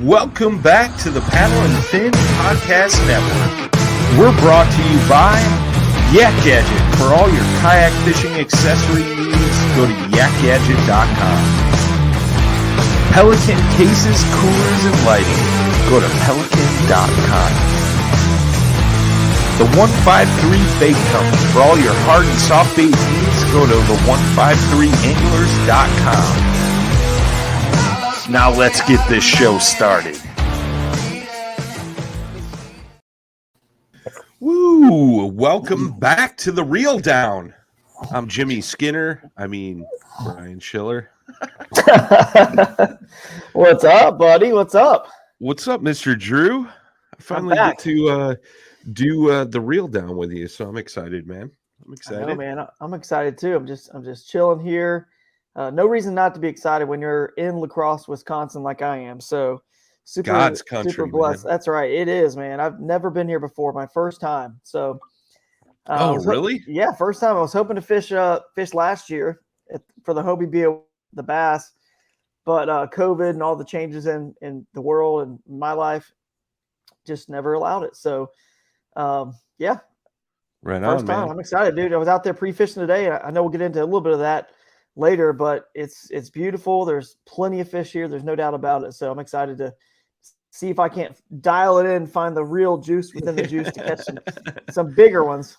Welcome back to the Paddle and Fin Podcast Network. We're brought to you by Yak Gadget. For all your kayak fishing accessory needs, go to yakgadget.com. Pelican cases, coolers, and lighting. Go to pelican.com. The 153 Bait Company. For all your hard and soft bait needs, go to the153anglers.com. Now let's get this show started. Woo! Welcome back to the Reel Down. I'm Brian Schiller. What's up, buddy? What's up? What's up, Mr. Drew? I finally get to do the Reel Down with you, so I'm excited, man. I'm excited. I know, man. I'm excited too. I'm just chilling here. No reason not to be excited when you're in La Crosse, Wisconsin, like I am. So God's country, super blessed. Man. That's right. It is, man. I've never been here before. My first time. So. Really? Yeah, first time. I was hoping to fish last year for the Hobie Bos, the bass, but COVID and all the changes in the world and my life just never allowed it. So, yeah. Right First on, time. man. I'm excited, dude. I was out there pre-fishing today. I know we'll get into a little bit of that later, but it's beautiful. There's plenty of fish here. There's no doubt about it. So I'm excited to see if I can't dial it in, find the real juice within the juice to catch some bigger ones.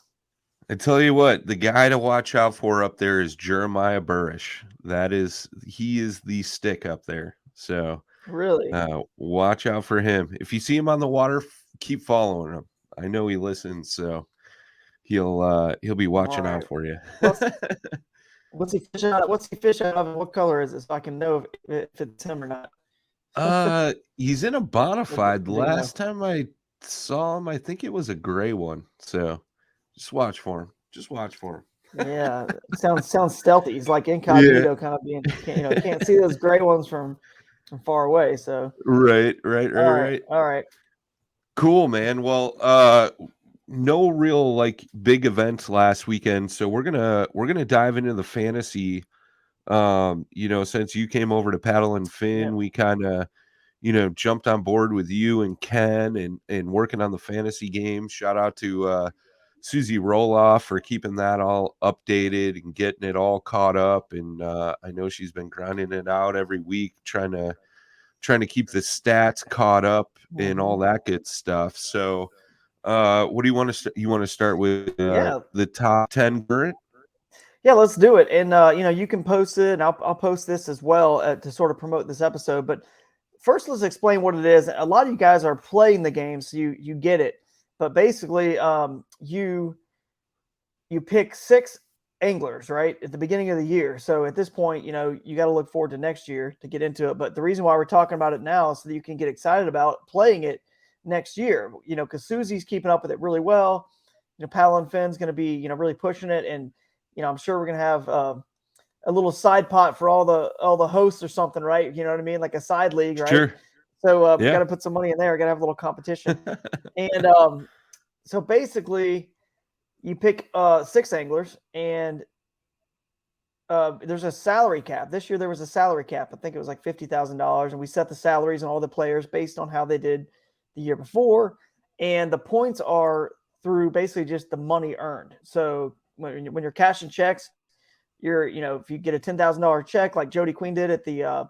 I tell you what, the guy to watch out for up there is Jeremiah Burrish. He is the stick up there. So really, watch out for him. If you see him on the water, keep following him. I know he listens, so he'll be watching out for you. What's he fishing out? What's he fishing out of? What color is it, so I can know if it's him or not? He's in a bonafide. Last time I saw him, I think it was a gray one. So just watch for him. Yeah, sounds stealthy. He's like incognito, kind of being, can't see those gray ones from far away. So right. All right. Cool, man. Well, no real big events last weekend, so we're gonna dive into the fantasy. Since you came over to Paddle and Fin, we kind of jumped on board with you and Ken and working on the fantasy game. Shout out to Susie Roloff for keeping that all updated and getting it all caught up, and I know she's been grinding it out every week trying to keep the stats caught up and all that good stuff. So what do you want to start with the top 10 current? Yeah, let's do it. And you can post it, and I'll post this as well to sort of promote this episode. But first, let's explain what it is. A lot of you guys are playing the game, so you get it. But basically, you pick 6 anglers, right, at the beginning of the year. So at this point, you got to look forward to next year to get into it. But the reason why we're talking about it now is so that you can get excited about playing it next year, because Susie's keeping up with it really well. Paddle and Fin's going to be, really pushing it. And, I'm sure we're going to have a little side pot for all the hosts or something, right? You know what I mean? Like a side league, right? Sure. So we got to put some money in there. Got to have a little competition. And so basically you pick 6 anglers, and there's a salary cap. This year there was a salary cap. I think it was like $50,000, and we set the salaries on all the players based on how they did the year before. And the points are through basically just the money earned. So when you're cashing checks, you're, if you get a $10,000 check like Jody Queen did at the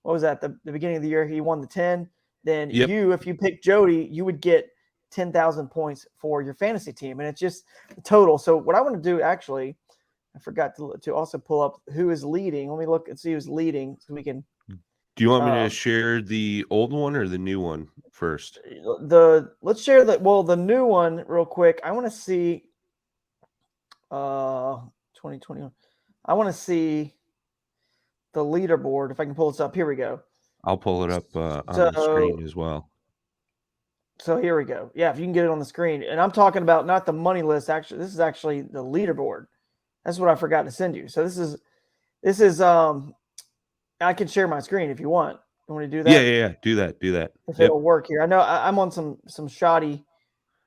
what was that, the beginning of the year, he won the 10, then if you pick Jody, you would get 10,000 points for your fantasy team. And it's just the total. So what I want to do, actually, I forgot to also pull up who is leading. Let me look and see who's leading so we can. Do you want me to share the old one or the new one first? Let's share the new one real quick. I want to see 2021. I want to see the leaderboard. If I can pull this up. Here we go. I'll pull it up on the screen as well. So here we go. Yeah, if you can get it on the screen. And I'm talking about not the money list. Actually, this is actually the leaderboard. That's what I forgot to send you. So this is I can share my screen if you want. You want to do that? Yeah. Do that. If it'll work here. I know I'm on some shoddy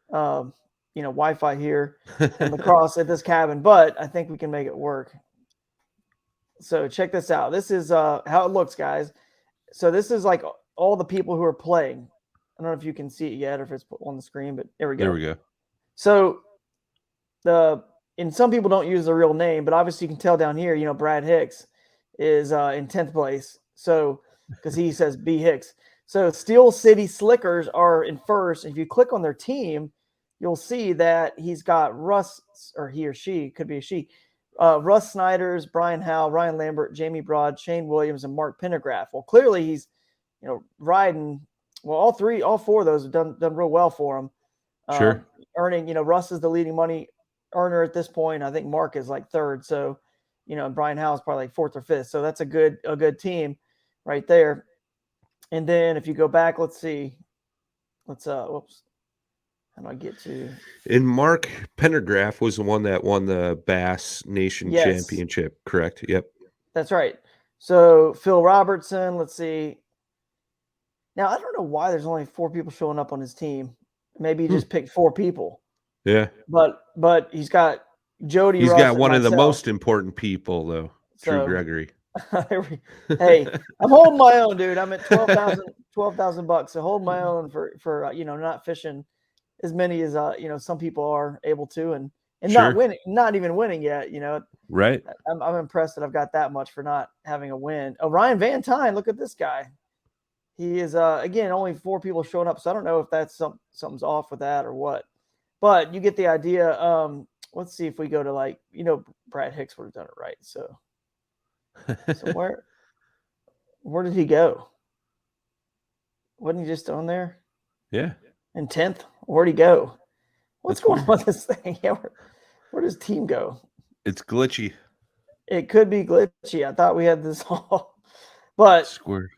Wi-Fi here in La Crosse at this cabin, but I think we can make it work. So check this out. This is how it looks, guys. So this is like all the people who are playing. I don't know if you can see it yet or if it's put on the screen, but there we go. There we go. So and some people don't use the real name, but obviously you can tell down here, Brad Hicks is in 10th place. So, because he says B Hicks. So Steel City Slickers are in first. If you click on their team, you'll see that he's got Russ, or he or she, could be a she, Russ Snyders, Brian Howe, Ryan Lambert, Jamie Broad, Shane Williams, and Mark Pendergraft. Well, clearly he's, riding. Well, all four of those have done real well for him. Sure. Earning, Russ is the leading money earner at this point. I think Mark is like third. So, and Brian Howe is probably like fourth or fifth. So that's a good team right there. And then if you go back, let's see. Whoops. How do I get to? And Mark Pendergraft was the one that won the Bass Nation Championship, correct? Yep. That's right. So Phil Robertson, let's see. Now, I don't know why there's only 4 people showing up on his team. Maybe he just picked 4 people. Yeah. But he's got Jody. He's Russ, got one myself. of the most important people, though. Drew Gregory. Hey, I'm holding my own, dude. I'm at $12,000. So holding my own for not fishing as many as some people are able to, and sure. not even winning yet. Right. I'm impressed that I've got that much for not having a win. Oh, Ryan Van Tine, look at this guy. He is again only 4 people showing up, so I don't know if that's something's off with that or what. But you get the idea. Let's see if we go to Brad Hicks would have done it right. So where did he go? Wasn't he just on there? Yeah. In 10th? Where'd he go? What's going on with this thing? Yeah, where does team go? It's glitchy. It could be glitchy. I thought we had this all, but square.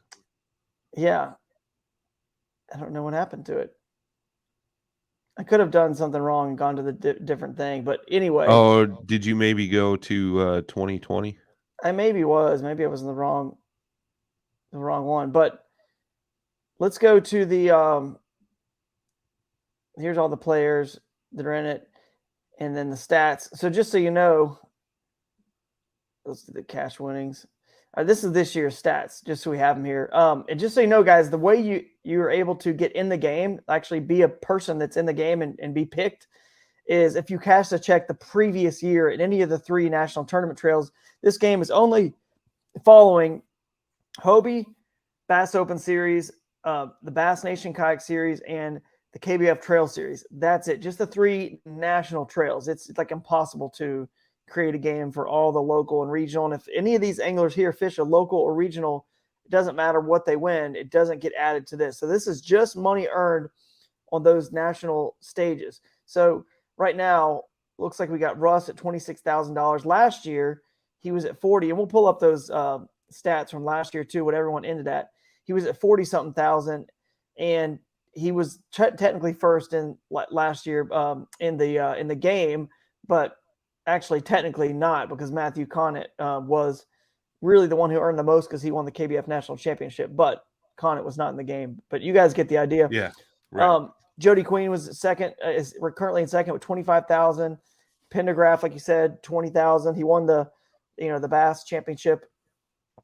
Yeah, I don't know what happened to it. I could have done something wrong and gone to the different thing, but anyway. Oh, did you maybe go to 2020? I maybe was. Maybe I was in the wrong one. But let's go to the here's all the players that are in it, and then the stats. So just so you know, let's do the cash winnings. This is this year's stats, just so we have them here. And just so you know, guys, the way you are able to get in the game, actually be a person that's in the game and be picked, is if you cash a check the previous year at any of the 3 national tournament trails. This game is only following Hobie, Bass Open Series, the Bass Nation Kayak Series, and the KBF Trail Series. That's it. Just the 3 national trails. It's like impossible to create a game for all the local and regional. And if any of these anglers here fish a local or regional, it doesn't matter what they win. It doesn't get added to this. So this is just money earned on those national stages. So right now, looks like we got Russ at $26,000. Last year, he was at 40, and we'll pull up those stats from last year too, what everyone ended at. He was at 40-something thousand, and he was technically first in last year in the game, but actually technically not, because Matthew Connett was really the one who earned the most because he won the KBF National Championship, but Connett was not in the game. But you guys get the idea. Yeah. Right. Jody Queen was second. We're currently in second with 25,000. Pendergraft, like you said, 20,000. He won the Bass Championship.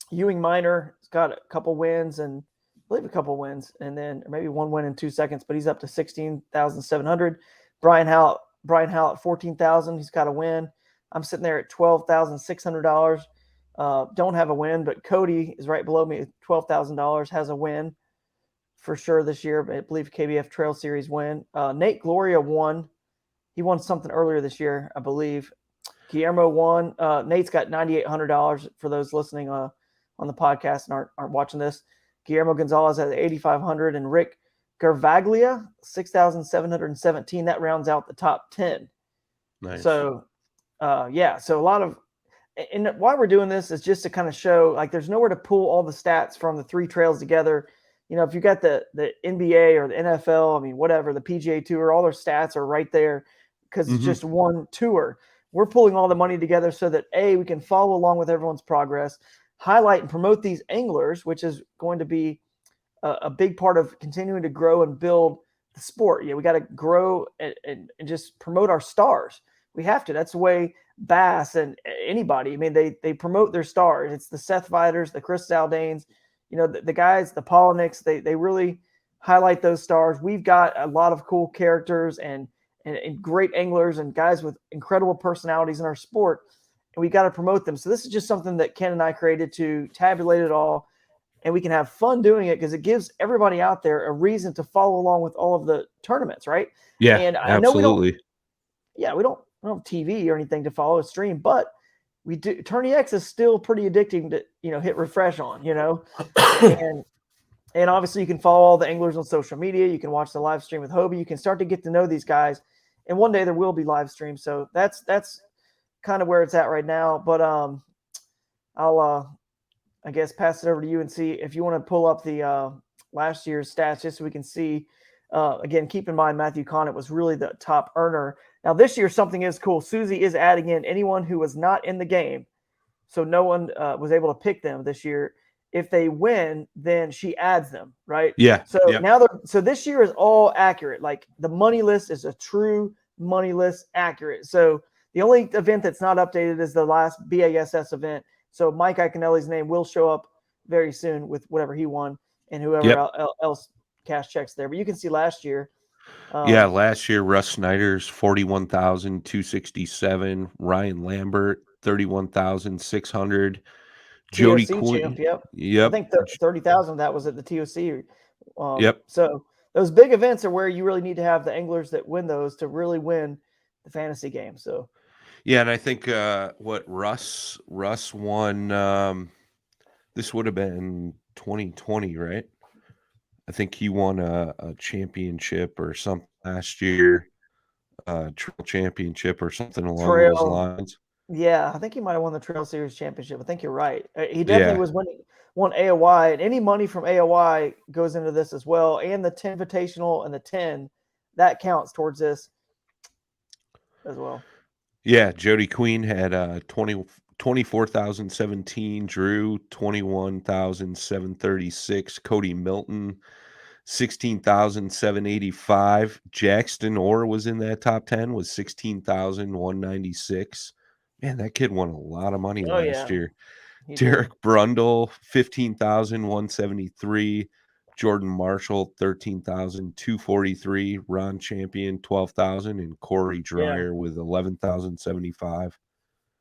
Ewing Minor has got a couple wins, and I believe a couple wins, and then maybe 1 win in 2 seconds, but he's up to 16,700. Brian Howell at 14,000. He's got a win. I'm sitting there at $12,600. Don't have a win, but Cody is right below me at $12,000. Has a win for sure this year. I believe KBF Trail Series win. Nate Gloria won. He won something earlier this year, I believe. Guillermo won. Nate's got $9,800 for those listening on the podcast and aren't watching this. Guillermo Gonzalez has $8,500, and Rick Garvaglia, 6,717. That rounds out the top 10. Nice. So, so a lot of, and why we're doing this is just to kind of show, like, there's nowhere to pull all the stats from the 3 trails together. If you got the NBA or the NFL, I mean, whatever, the PGA Tour, all their stats are right there because it's just one tour. We're pulling all the money together so that, A, we can follow along with everyone's progress, highlight and promote these anglers, which is going to be a big part of continuing to grow and build the sport. We got to grow and just promote our stars. We have to. That's the way Bass and anybody, I mean, they promote their stars. It's the Seth Viders, the Chris Zaldanes, the guys, the Polynix, they really highlight those stars. We've got a lot of cool characters and great anglers and guys with incredible personalities in our sport, and we got to promote them. So this is just something that Ken and I created to tabulate it all, and we can have fun doing it because it gives everybody out there a reason to follow along with all of the tournaments, right? Yeah, And I know absolutely. we don't have TV or anything to follow a stream, but we do. Tourney X is still pretty addicting to hit refresh on, and obviously you can follow all the anglers on social media. You can watch the live stream with Hobie. You can start to get to know these guys, and one day there will be live streams. So that's kind of where it's at right now. But I'll I guess pass it over to you and see if you want to pull up the last year's stats just so we can see. Again, keep in mind Matthew Connett was really the top earner. Now this year something is cool. Susie is adding in anyone who was not in the game, so no one was able to pick them this year. If they win, then she adds them, right? Yeah. So now so this year is all accurate. Like the money list is a true money list, accurate. So the only event that's not updated is the last BASS event. So Mike Iaconelli's name will show up very soon with whatever he won and whoever else cash checks there. But you can see last year. Last year Russ Snyder's 41,267, Ryan Lambert 31,600, Jody Quinn. Champ, Yep. I think 30,000 that was at the TOC. Yep. So those big events are where you really need to have the anglers that win those to really win the fantasy game. So yeah, and I think what Russ won. This would have been 2020, right? I think he won a championship or something last year, trail championship or something along those lines. Yeah, I think he might have won the Trail Series championship. I think you're right. He definitely was won AOY, and any money from AOY goes into this as well. And the 10 Invitational and the 10, that counts towards this as well. Yeah, Jody Queen had 24,017, Drew 21,736, Cody Milton 16,785. Jackson Orr was in that top 10 with 16,196. Man, that kid won a lot of money last year. Derek Brundle 15,173. Jordan Marshall 13,243. Ron Champion 12,000, and Corey Dreyer with 11,075.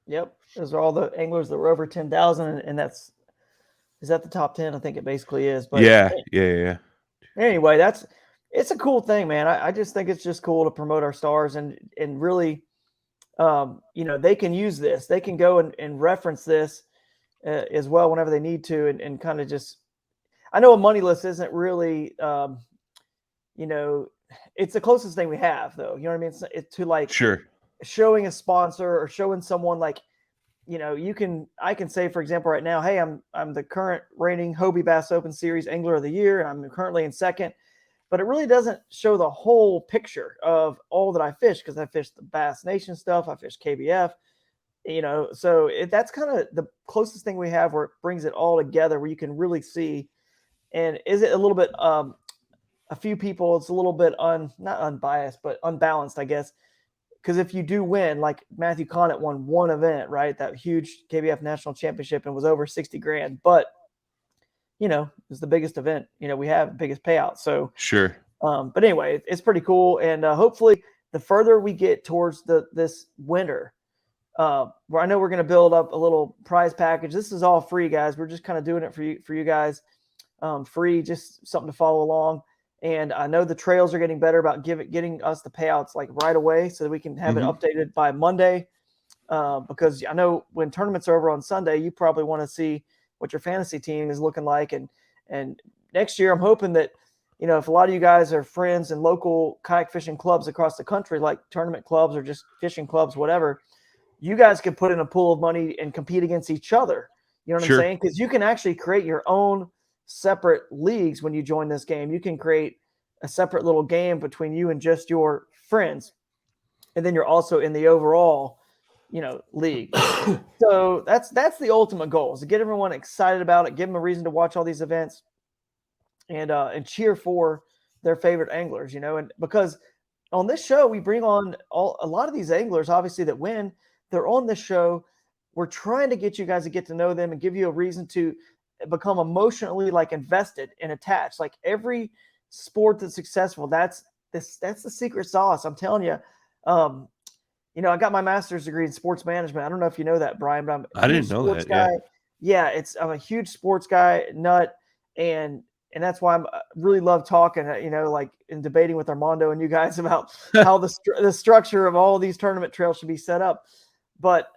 Yep, those are all the anglers that were over 10,000, and is that the top 10? I think it basically is. But yeah. Anyway, it's a cool thing, man. I just think it's just cool to promote our stars and really, they can use this. They can go and reference this as well whenever they need to, and kind of just. I know a money list isn't really, it's the closest thing we have, though. You know what I mean? It's to like showing a sponsor or showing someone like, I can say, for example, right now, hey, I'm the current reigning Hobie Bass Open Series Angler of the Year. I'm currently in second, but it really doesn't show the whole picture of all that I fish because I fished the Bass Nation stuff. I fished KBF, so that's kind of the closest thing we have where it brings it all together where you can really see. And is it a little bit, a few people, it's a little bit not unbiased, but unbalanced, I guess. Because if you do win, like Matthew Connett won one event, right? That huge KBF National Championship and was over 60 grand. But, it's the biggest event, we have, biggest payout. So, but anyway, it's pretty cool. And hopefully the further we get towards this winter, where I know we're going to build up a little prize package. This is all free, guys. We're just kind of doing it for you guys. Free, just something to follow along. And I know the trails are getting better about getting us the payouts like right away so that we can have it updated by Monday. Because I know when tournaments are over on Sunday, you probably want to see what your fantasy team is looking like. And next year, I'm hoping that, if a lot of you guys are friends in local kayak fishing clubs across the country, like tournament clubs or just fishing clubs, whatever, you guys could put in a pool of money and compete against each other. You know what I'm saying? Because you can actually create your own separate leagues when you join this game. You can create a separate little game between you and just your friends, and then you're also in the overall league. So that's the ultimate goal, is to get everyone excited about it, give them a reason to watch all these events, and cheer for their favorite anglers, and because on this show we bring on a lot of these anglers, obviously, that win. They're on this show. We're trying to get you guys to get to know them and give you a reason to become emotionally like invested and attached. Like every sport that's successful, that's the secret sauce. I'm telling you. I got my master's degree in sports management. I don't know if you know that, Brian, but I'm a I huge didn't know sports that. Yeah. guy. Yeah, I'm a huge sports guy, nut, and that's why I'm really love talking, like in debating with Armando and you guys about how the structure of all these tournament trails should be set up. But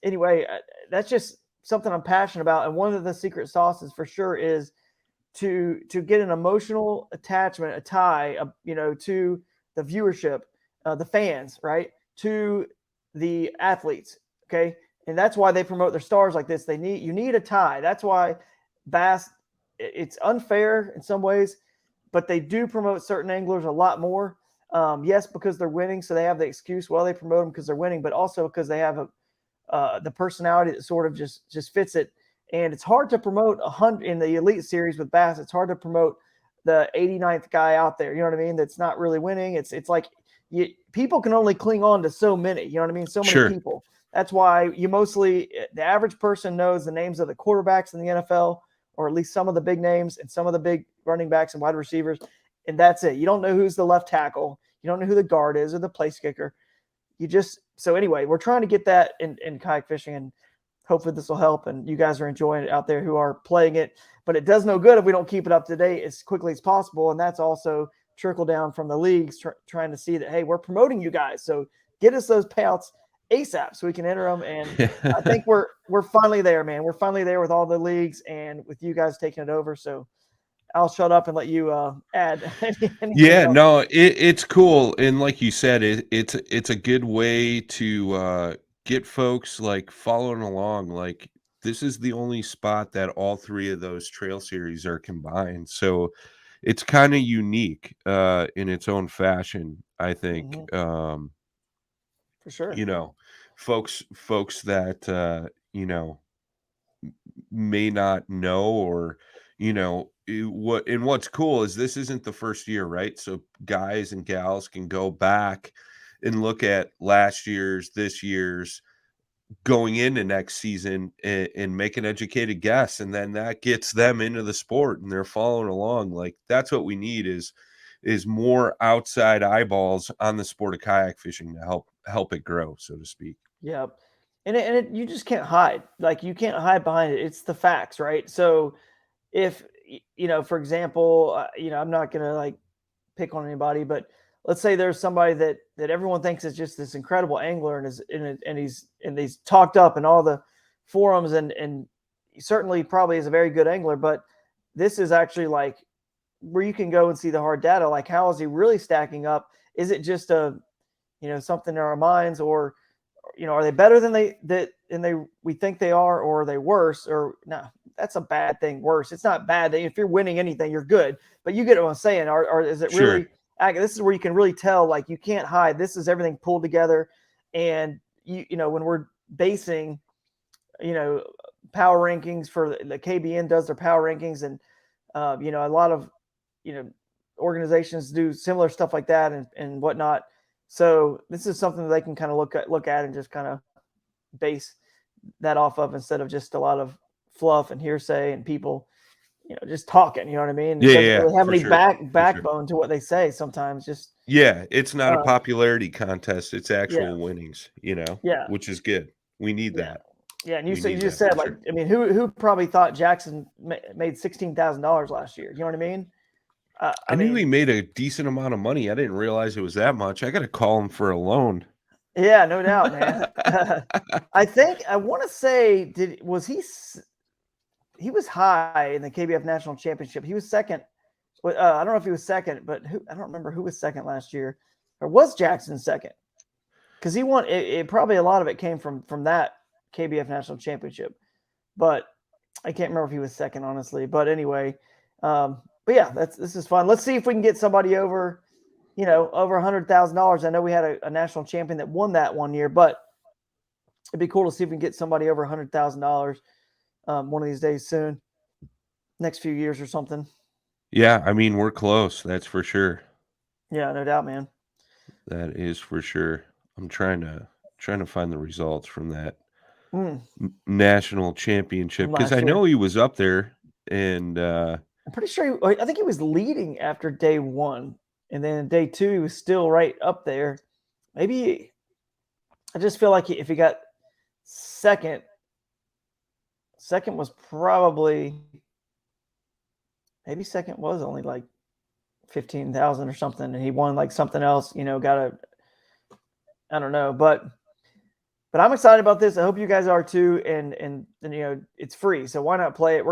anyway, that's just something I'm passionate about. And one of the secret sauces for sure is to get an emotional attachment, a tie, to the viewership, the fans, right, to the athletes. Okay, and that's why they promote their stars like this. You need a tie. That's why Bass. It's unfair in some ways, but they do promote certain anglers a lot more. Yes, because they're winning, so they have the excuse. Well, they promote them because they're winning, but also because they have the personality that sort of just fits it. And it's hard to promote 100 in the Elite Series with Bass. It's hard to promote the 89th guy out there. You know what I mean? That's not really winning. It's like people can only cling on to so many. You know what I mean? So many Sure. people. That's why the average person knows the names of the quarterbacks in the NFL, or at least some of the big names and some of the big running backs and wide receivers. And that's it. You don't know who's the left tackle. You don't know who the guard is or the place kicker. So anyway, we're trying to get that in kayak fishing, and hopefully this will help. And you guys are enjoying it out there who are playing it, but it does no good if we don't keep it up to date as quickly as possible. And that's also trickle down from the leagues trying to see that, hey, we're promoting you guys. So get us those payouts ASAP so we can enter them. And I think we're finally there, man. We're finally there with all the leagues and with you guys taking it over. So I'll shut up and let you add anything Yeah, else. no, it's cool, and like you said, it's a good way to get folks like following along. Like this is the only spot that all three of those trail series are combined, so it's kind of unique in its own fashion. I think For sure. folks that may not know, or what's cool is this isn't the first year, right? So guys and gals can go back and look at last year's, this year's, going into next season, and make an educated guess, and then that gets them into the sport and they're following along. Like that's what we need is more outside eyeballs on the sport of kayak fishing to help it grow, so to speak. Yeah. And you just can't hide. Like you can't hide behind it. It's the facts, right? So if for example, I'm not gonna like pick on anybody, but let's say there's somebody that everyone thinks is just this incredible angler and he's talked up in all the forums and certainly probably is a very good angler, but this is actually like where you can go and see the hard data. Like how is he really stacking up? Is it just something in our minds, or are they better than we think they are, or are they worse? Or no, that's a bad thing. Worse. It's not bad. If you're winning anything, you're good. But you get what I'm saying. Or is it Sure. really? This is where you can really tell. Like you can't hide. This is everything pulled together. And when we're basing, power rankings for the KBN does their power rankings, and a lot of organizations do similar stuff like that and whatnot. So this is something that they can kind of look at and just kind of base that off of, instead of just a lot of fluff and hearsay and people, just talking. You know what I mean? It doesn't Yeah, really have for any sure. For sure. backbone to what they say sometimes. Just Yeah, it's not a popularity contest, it's yeah, actual winnings, yeah, which is good. We need yeah, that. yeah. And We you need just that for said, like, sure. I mean, who probably thought Jackson made $16,000 last year? You know what I mean? I knew he made a decent amount of money. I didn't realize it was that much. I gotta call him for a loan. Yeah, no doubt, man. I want to say, he was high in the KBF National Championship. He was second. I don't know if he was second, but I don't remember who was second last year. Or was Jackson second? Because he won. Probably a lot of it came from that KBF National Championship, but I can't remember if he was second, honestly. But anyway, but yeah, this is fun. Let's see if we can get somebody over, over $100,000. I know we had a national champion that won that one year, but it'd be cool to see if we can get somebody over $100,000 one of these days soon, next few years or something. Yeah, I mean, we're close, that's for sure. Yeah, no doubt, man. That is for sure. I'm trying to find the results from that. national championship, from because I last year. know he was up there, and I'm pretty sure. I think he was leading after day 1, and then day 2 he was still right up there. Maybe I just feel like if he got second, second was probably maybe second was only like 15,000 or something, and he won like something else. Got a I don't know, but I'm excited about this. I hope you guys are too. And it's free, so why not play it?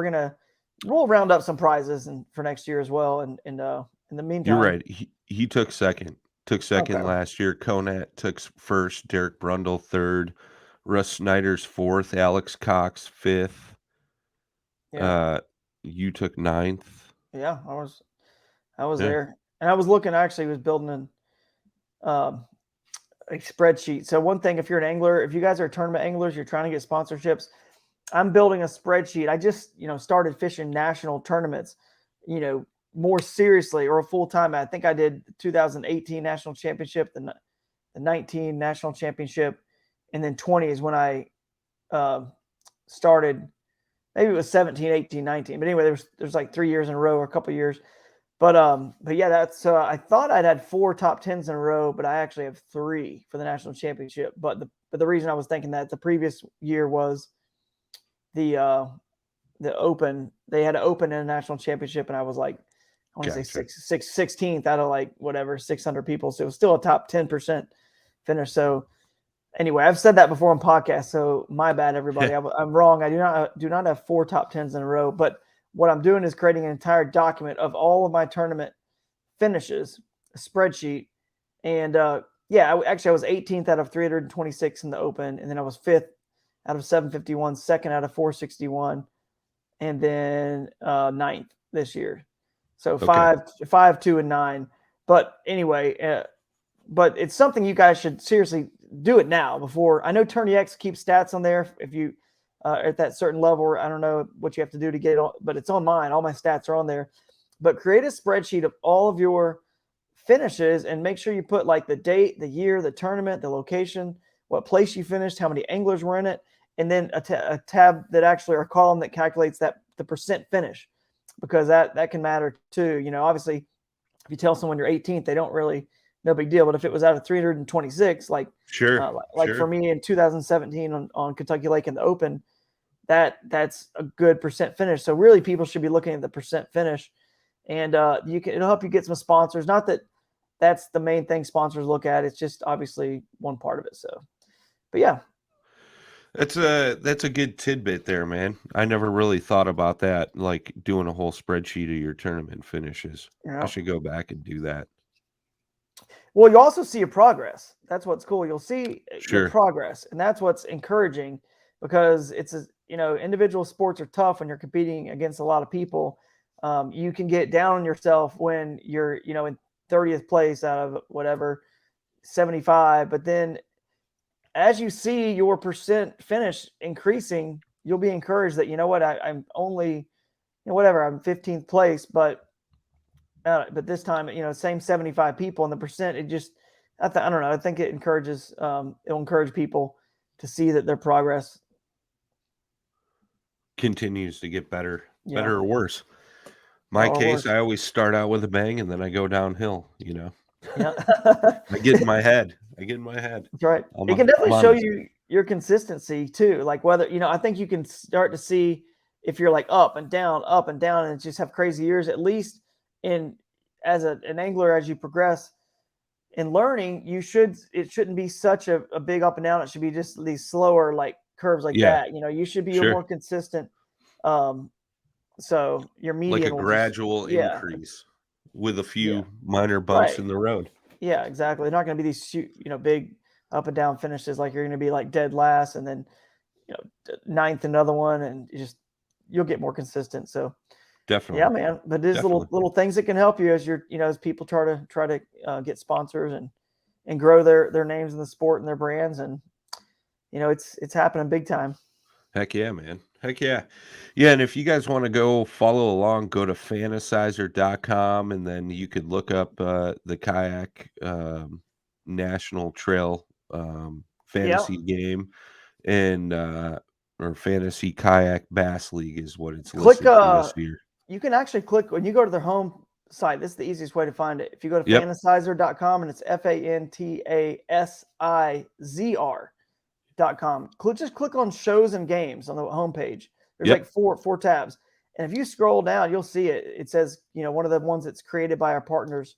We'll round up some prizes and for next year as well. And in the you're meantime, right. He took second. Took second okay, last year. Conat took first. Derek Brundle third. Russ Snyder's fourth. Alex Cox fifth. yeah, You took ninth. yeah, I was Yeah, there, and I was looking. I actually was building um, a spreadsheet. So one thing, if you're an angler, if you guys are tournament anglers, you're trying to get sponsorships. I'm building a spreadsheet. I just, started fishing national tournaments, more seriously or full time. I think I did the 2018 national championship, the 19 national championship, and then 20 is when I started. Maybe it was 17, 18, 19. But anyway, there's like 3 years in a row or a couple years. But yeah, that's I thought I'd had 4 top tens in a row, but I actually have 3 for the national championship. But the reason I was thinking that the previous year was the Open. They had an Open and a national championship, and I was like, I want to say gotcha. 16th out of like whatever 600 people. So it was still a top 10% finish. So anyway, I've said that before on podcasts, so my bad, everybody. I'm wrong. I do not have 4 top tens in a row, but what I'm doing is creating an entire document of all of my tournament finishes, a spreadsheet, and yeah, I was 18th out of 326 in the Open, and then I was 5th out of 751, second out of 461, and then ninth this year. So Okay. 5, 2, and 9. But anyway, but it's something you guys should seriously do it now before. I know Tourney X keeps stats on there if you at that certain level. I don't know what you have to do to get it on, but it's on mine. All my stats are on there. But create a spreadsheet of all of your finishes and make sure you put like the date, the year, the tournament, the location, what place you finished, how many anglers were in it, and then a tab that actually, or a column that calculates that the percent finish, because that can matter too. Obviously, if you tell someone you're 18th, they don't really, no big deal. But if it was out of 326, Sure. like for Sure. me in 2017 on Kentucky Lake in the Open, that's a good percent finish. So really, people should be looking at the percent finish, and it'll help you get some sponsors. Not that that's the main thing sponsors look at. It's just obviously one part of it. So, but yeah, That's a good tidbit there, man. I never really thought about that, like doing a whole spreadsheet of your tournament finishes. I should go back and do that. Well, you also see your progress. That's what's cool. You'll see your Sure. progress, and that's what's encouraging, because individual sports are tough when you're competing against a lot of people. You can get down on yourself when you're in 30th place out of whatever 75, but then as you see your percent finish increasing, you'll be encouraged that I'm only whatever, I'm 15th place, but this time, same 75 people, and the percent, I don't know. I think it encourages, it'll encourage people to see that their progress, Continues to get better, yeah, better or worse. My or case, worse. I always start out with a bang and then I go downhill. Yeah. I get in my head. I get in my head. That's right. I'm It a, can I'm definitely show on. you your consistency too. Like whether, I think you can start to see if you're like up and down, and just have crazy years, at least in as an angler, as you progress in learning, it shouldn't be such a big up and down. It should be just these slower like curves like Yeah, that. You should be sure. more consistent. Um, so your Like a median will just, gradual yeah, increase with a yeah, few minor bumps right. in the road. Yeah, exactly. They're not going to be these big up and down finishes. Like you're going to be like dead last and then, ninth another one, and you'll get more consistent. So yeah, Definitely. man. But there's Definitely. little things that can help you as as people try to get sponsors and grow their names in the sport and their brands, and it's happening big time. Heck yeah, man. Heck yeah. Yeah, and if you guys want to go follow along, go to fantasizer.com and then you could look up the kayak national trail Yeah, fantasy game. and or Fantasy Kayak Bass League is what it's Click listed for this year. you can actually click when you go to their home site. This is the easiest way to find it. If you go to Yep. fantasizer.com, and it's FANTASIZR.com. Just click on shows and games on the homepage. There's Yep. like four tabs. And if you scroll down, you'll see it. It says, one of the ones that's created by our partners.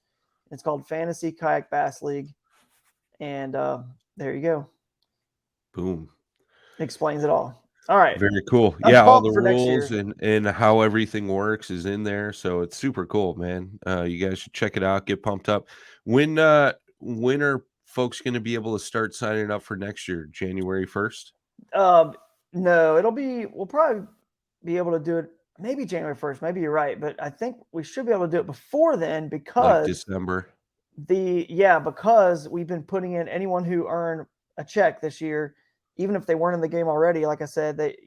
It's called Fantasy Kayak Bass League. And there you go. Boom. It explains it all. All right. Very cool. I'm Yeah, all pumped the for next rules year. and how everything works is in there. So it's super cool, man. You guys should check it out, get pumped up. When are folks gonna be able to start signing up for next year? January 1st? No, we'll probably be able to do it maybe January 1st. Maybe you're right, but I think we should be able to do it before then Like because December? because we've been putting in anyone who earned a check this year, even if they weren't in the game already, like I said, they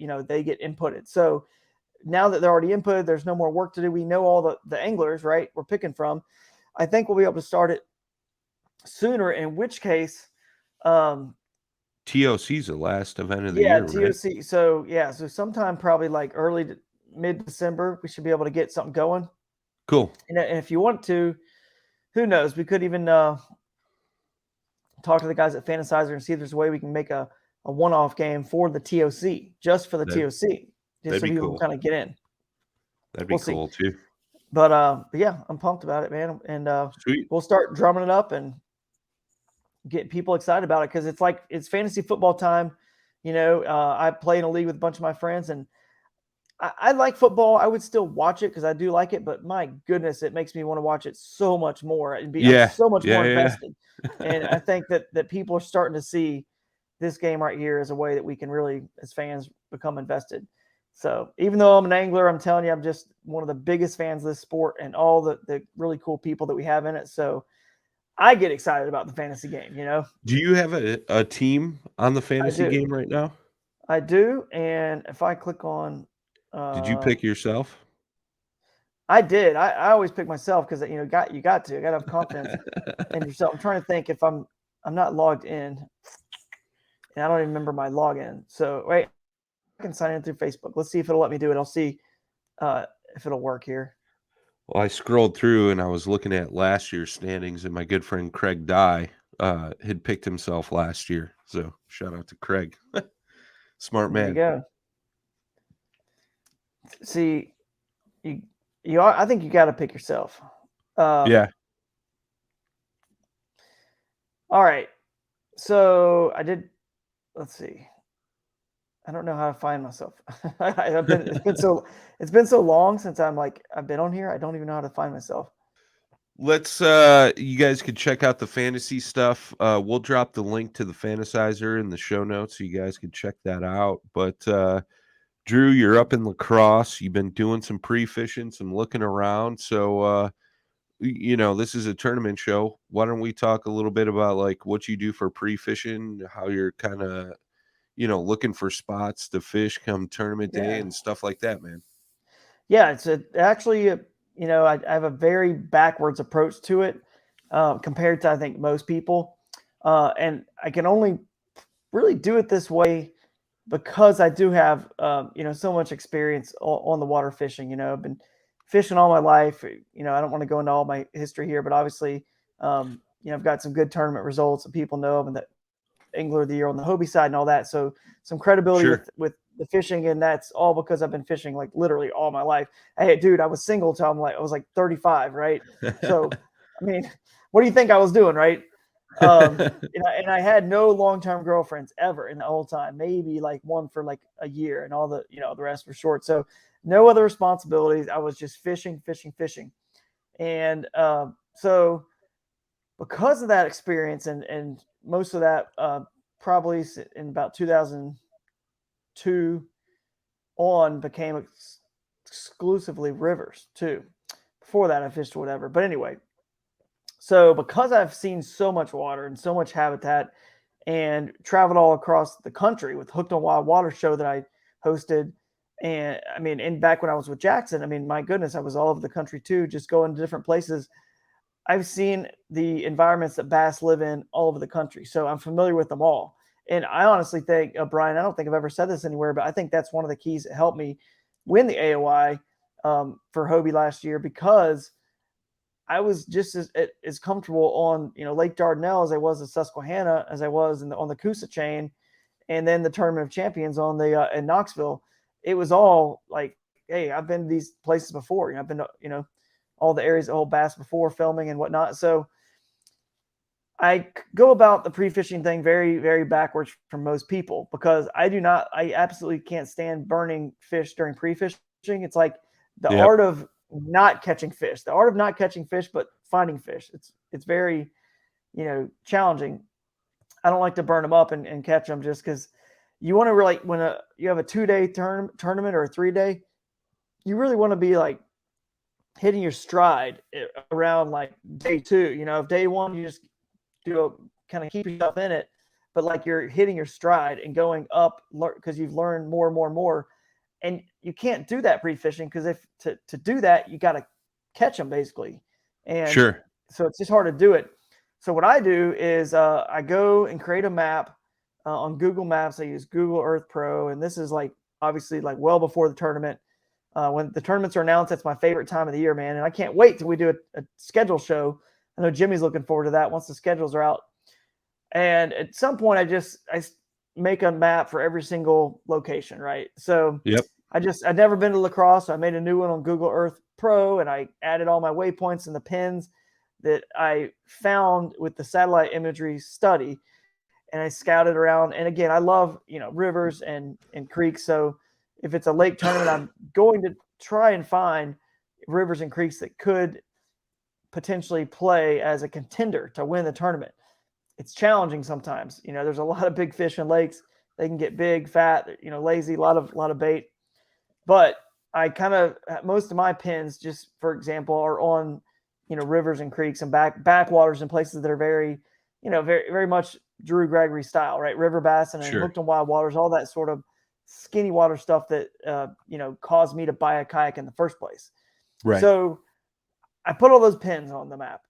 get inputted. So now that they're already inputted, there's no more work to do. We know all the anglers, right? We're picking from. I think we'll be able to start it sooner, in which case, TOC's the last event of the year, TOC. right? So sometime probably like early to mid-December, we should be able to get something going. Cool. And if you want to, who knows? We could even talk to the guys at Fantasizer and see if there's a way we can make a one-off game for the TOC, just for the TOC, just so people cool. can kind of get in. That'd be cool too. But yeah, I'm pumped about it, man. And Sweet. We'll start drumming it up and get people excited about it because it's fantasy football time. I play in a league with a bunch of my friends, and I like football. I would still watch it because I do like it, but my goodness, it makes me want to watch it so much more and I'm so much more invested. And I think that people are starting to see this game right here as a way that we can really, as fans, become invested. So even though I'm an angler, I'm telling you, I'm just one of the biggest fans of this sport and all the really cool people that we have in it. So I get excited about the fantasy game, Do you have a team on the fantasy game right now? I do. And if I click on Did you pick yourself? I did. I always pick myself because you got to have confidence in yourself. I'm trying to think if I'm not logged in, and I don't even remember my login. So wait, I can sign in through Facebook. Let's see if it'll let me do it. I'll see if it'll work here. Well, I scrolled through and I was looking at last year's standings, and my good friend Craig Dye had picked himself last year. So shout out to Craig. Smart man. There you go. See, I think you got to pick yourself. Yeah. All right. So I did. Let's see. I don't know how to find myself. It's been so long since I've been on here. I don't even know how to find myself. Let's you guys can check out the fantasy stuff. We'll drop the link to the Fantasizer in the show notes so you guys can check that out. But Drew, you're up in La Crosse. You've been doing some pre-fishing, some looking around. So this is a tournament show. Why don't we talk a little bit about like what you do for pre-fishing, how you're kind of looking for spots to fish come tournament day and stuff like that, man. Yeah, it's actually I have a very backwards approach to it compared to I think most people, and I can only really do it this way because I do have so much experience on the water fishing. I've been fishing all my life. I don't want to go into all my history here, but obviously, I've got some good tournament results and people know I'm the angler of the year on the Hobie side and all that. So some credibility with the fishing, and that's all because I've been fishing like literally all my life. Hey, dude, I was single till I was like 35, right? So, I mean, what do you think I was doing, right? And I had no long-term girlfriends ever in the whole time. Maybe like one for like a year, and all the rest were short. So no other responsibilities. I was just fishing. And so because of that experience and most of that probably in about 2002 on became exclusively rivers too. Before that I fished whatever. But anyway, so because I've seen so much water and so much habitat and traveled all across the country with Hooked on Wild Water show that I hosted, and I mean, and back when I was with Jackson, I mean, my goodness, I was all over the country too, just going to different places. I've seen the environments that bass live in all over the country, so I'm familiar with them all. And I honestly think, Brian, I don't think I've ever said this anywhere, but I think that's one of the keys that helped me win the AOI for Hobie last year, because I was just as comfortable on, Lake Dardanelle as I was at Susquehanna, as I was on the Coosa chain, and then the Tournament of Champions on the in Knoxville. It was all like, hey, I've been to these places before. I've been to, all the areas of Old Bass before, filming and whatnot. So I go about the pre-fishing thing very, very backwards from most people, because I absolutely can't stand burning fish during pre-fishing. It's like the Yep. art of not catching fish, but finding fish. It's very, challenging. I don't like to burn them up and catch them, just because you want to really, when you have a 2-day tournament or a 3-day, you really want to be like hitting your stride around like day 2. If day 1 you just kind of keep yourself in it, but like you're hitting your stride and going up, because you've learned more and more and more. And you can't do that pre-fishing, because if to do that, you got to catch them basically. And Sure. so it's just hard to do it. So what I do is I go and create a map on Google Maps. I use Google Earth Pro, and this is like obviously like well before the tournament. When the tournaments are announced, that's my favorite time of the year, man. And I can't wait till we do a schedule show. I know Jimmy's looking forward to that once the schedules are out. And at some point, I make a map for every single location, right? So Yep. I'd never been to La Crosse, so I made a new one on Google Earth Pro, and I added all my waypoints and the pins that I found with the satellite imagery study, and I scouted around. And again, I love, rivers and creeks. So if it's a lake tournament, I'm going to try and find rivers and creeks that could potentially play as a contender to win the tournament. It's challenging sometimes. There's a lot of big fish in lakes. They can get big, fat, lazy, a lot of bait. But I kind of, most of my pins, just for example, are on, rivers and creeks and backwaters and places that are very, very, very much Drew Gregory style, right? River Bassin and Sure. Hooked on Wild Waters, all that sort of skinny water stuff that, caused me to buy a kayak in the first place. Right. So I put all those pins on the map.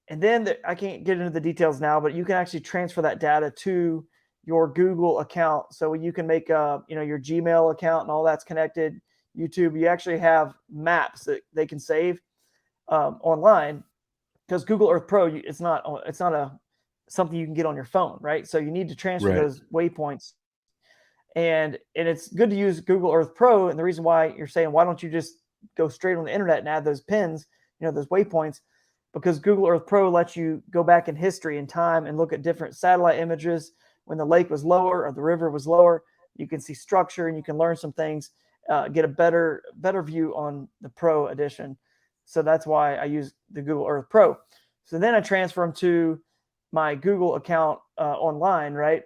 And then I can't get into the details now, but you can actually transfer that data to your Google account. So you can make your Gmail account and all that's connected. YouTube, you actually have maps that they can save online, because Google Earth Pro, it's not something you can get on your phone, right? So you need to transfer Right. those waypoints, and it's good to use Google Earth Pro. And the reason why you're saying, why don't you just go straight on the internet and add those pins, those waypoints, because Google Earth Pro lets you go back in history and time and look at different satellite images when the lake was lower or the river was lower. You can see structure and you can learn some things, get a better view on the Pro edition. So that's why I use the Google Earth Pro. So then I transfer them to my Google account online, right?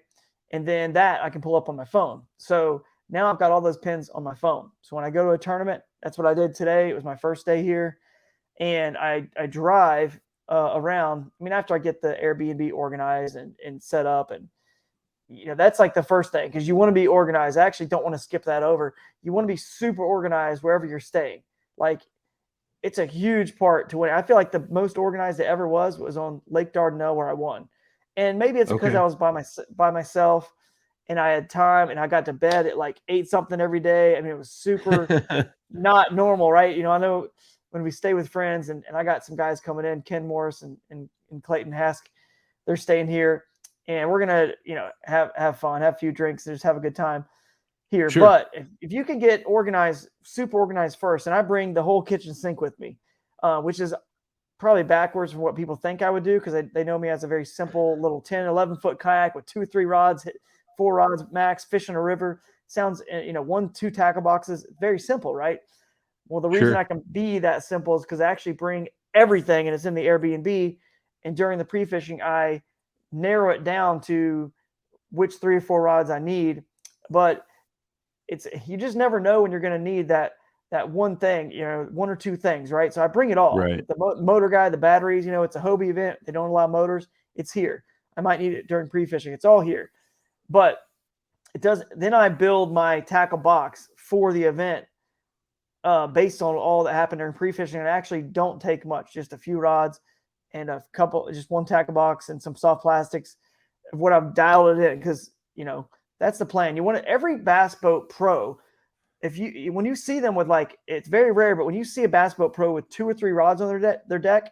And then that I can pull up on my phone. So now I've got all those pins on my phone. So when I go to a tournament, that's what I did today. It was my first day here. And I drive around. I mean, after I get the Airbnb organized and set up, and that's like the first thing, because you want to be organized. I actually don't want to skip that over. You want to be super organized wherever you're staying. Like, it's a huge part to win. I feel like the most organized it ever was on Lake Dardanelle, where I won. And maybe it's because I was by myself and I had time, and I got to bed at like 8 something every day. I mean, it was super not normal, right? I know when we stay with friends, and I got some guys coming in, Ken Morris and Clayton Hask, they're staying here, and we're going to, have fun, have a few drinks, and just have a good time here. Sure. But if you can get organized, super organized first, and I bring the whole kitchen sink with me, which is probably backwards from what people think I would do, because they know me as a very simple little 10, 11-foot kayak with 2 or 3 rods, 4 rods max, fishing a river. Sounds, 1, 2 tackle boxes, very simple, right? Well, the reason I can be that simple is because I actually bring everything, and it's in the Airbnb. And during the pre-fishing, I narrow it down to which 3 or 4 rods I need. But you just never know when you're going to need that one thing, 1 or 2 things, right? So I bring it all. Right. The motor guide, the batteries, it's a Hobie event. They don't allow motors. It's here. I might need it during pre-fishing. It's all here. But it does. Then I build my tackle box for the event, based on all that happened during pre-fishing. And I actually don't take much, just a few rods and just 1 tackle box and some soft plastics of what I've dialed it in. Because, that's the plan. You want every bass boat pro. When you see them with it's very rare, but when you see a bass boat pro with 2 or 3 rods on their deck,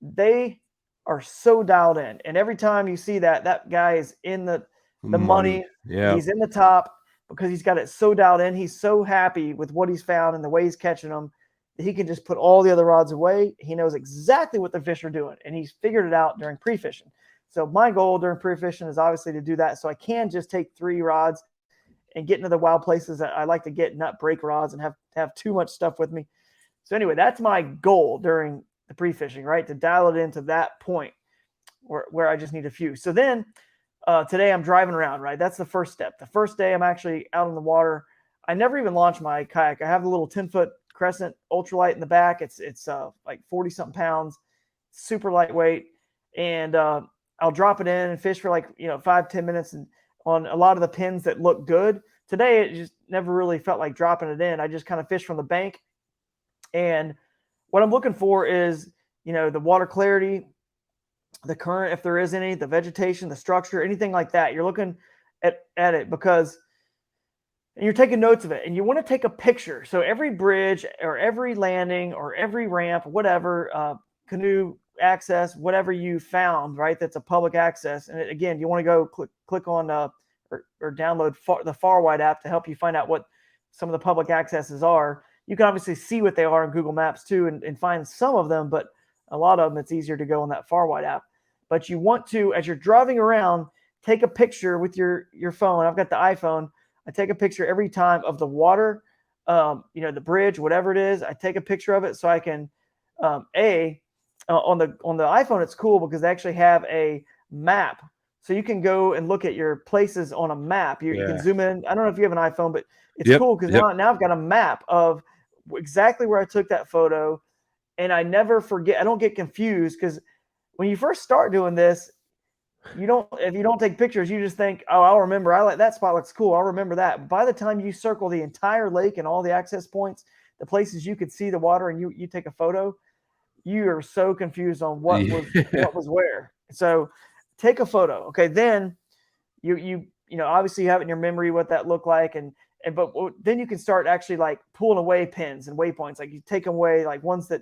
they are so dialed in. And every time you see that guy is in the money, Yeah. he's in the top because he's got it so dialed in. He's so happy with what he's found and the way he's catching them that he can just put all the other rods away. He knows exactly what the fish are doing, and he's figured it out during pre-fishing. So my goal during pre-fishing is obviously to do that, so I can just take 3 rods and get into the wild places that I like to get, not break rods and have too much stuff with me. So anyway, that's my goal during the pre-fishing, right? To dial it into that point where I just need a few. So then today I'm driving around, right? That's the first step. The first day I'm actually out in the water. I never even launched my kayak. I have a little 10-foot Crescent ultralight in the back. It's like 40 something pounds, super lightweight. And I'll drop it in and fish for 5-10 minutes and on a lot of the pins that look good. Today, it just never really felt like dropping it in. I just kind of fish from the bank. And what I'm looking for is, the water clarity, the current, if there is any, the vegetation, the structure, anything like that. You're looking at it because you're taking notes of it, and you want to take a picture. So every bridge or every landing or every ramp, whatever, canoe access, whatever you found, right, that's a public access. And again, you want to go click on or download the Farwide app to help you find out what some of the public accesses are. You can obviously see what they are in Google Maps too, and find some of them, but a lot of them, it's easier to go on that Farwide app. But you want to, as you're driving around, take a picture with your phone. I've got the iPhone. I take a picture every time of the water, the bridge, whatever it is. I take a picture of it so I can, on the iPhone, it's cool because they actually have a map. So you can go and look at your places on a map. You can zoom in. I don't know if you have an iPhone, but it's cool because now I've got a map of exactly where I took that photo. And I never forget. I don't get confused because when you first start doing this, if you don't take pictures, you just think, oh, I'll remember. I like that spot, looks cool. I'll remember that. By the time you circle the entire lake and all the access points, the places you could see the water, and you take a photo, you are so confused on what was where. So take a photo. Okay, then you obviously you have it in your memory what that looked like, but then you can start actually pulling away pins and waypoints. Like you take them away, ones that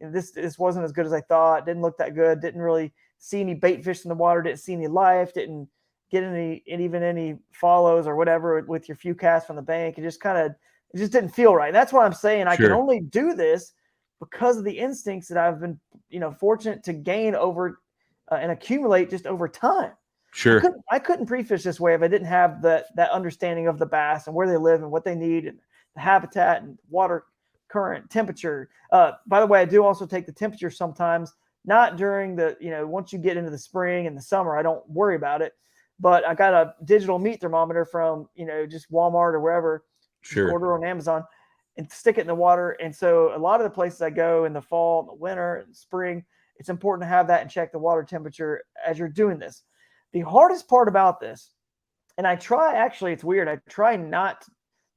this wasn't as good as I thought, didn't look that good, didn't really see any bait fish in the water, didn't see any life, didn't get any follows or whatever with your few casts from the bank. It just didn't feel right. That's what I'm saying. Sure. I can only do this because of the instincts that I've been, fortunate to gain over and accumulate just over time. Sure. I couldn't pre-fish this way if I didn't have that understanding of the bass and where they live and what they need and the habitat and water current, temperature. By the way, I do also take the temperature sometimes, not during the, once you get into the spring and the summer, I don't worry about it. But I got a digital meat thermometer from, just Walmart or wherever, sure, order on Amazon, and stick it in the water. And so a lot of the places I go in the fall, in the winter, and spring, it's important to have that and check the water temperature as you're doing this. The hardest part about this, and it's weird.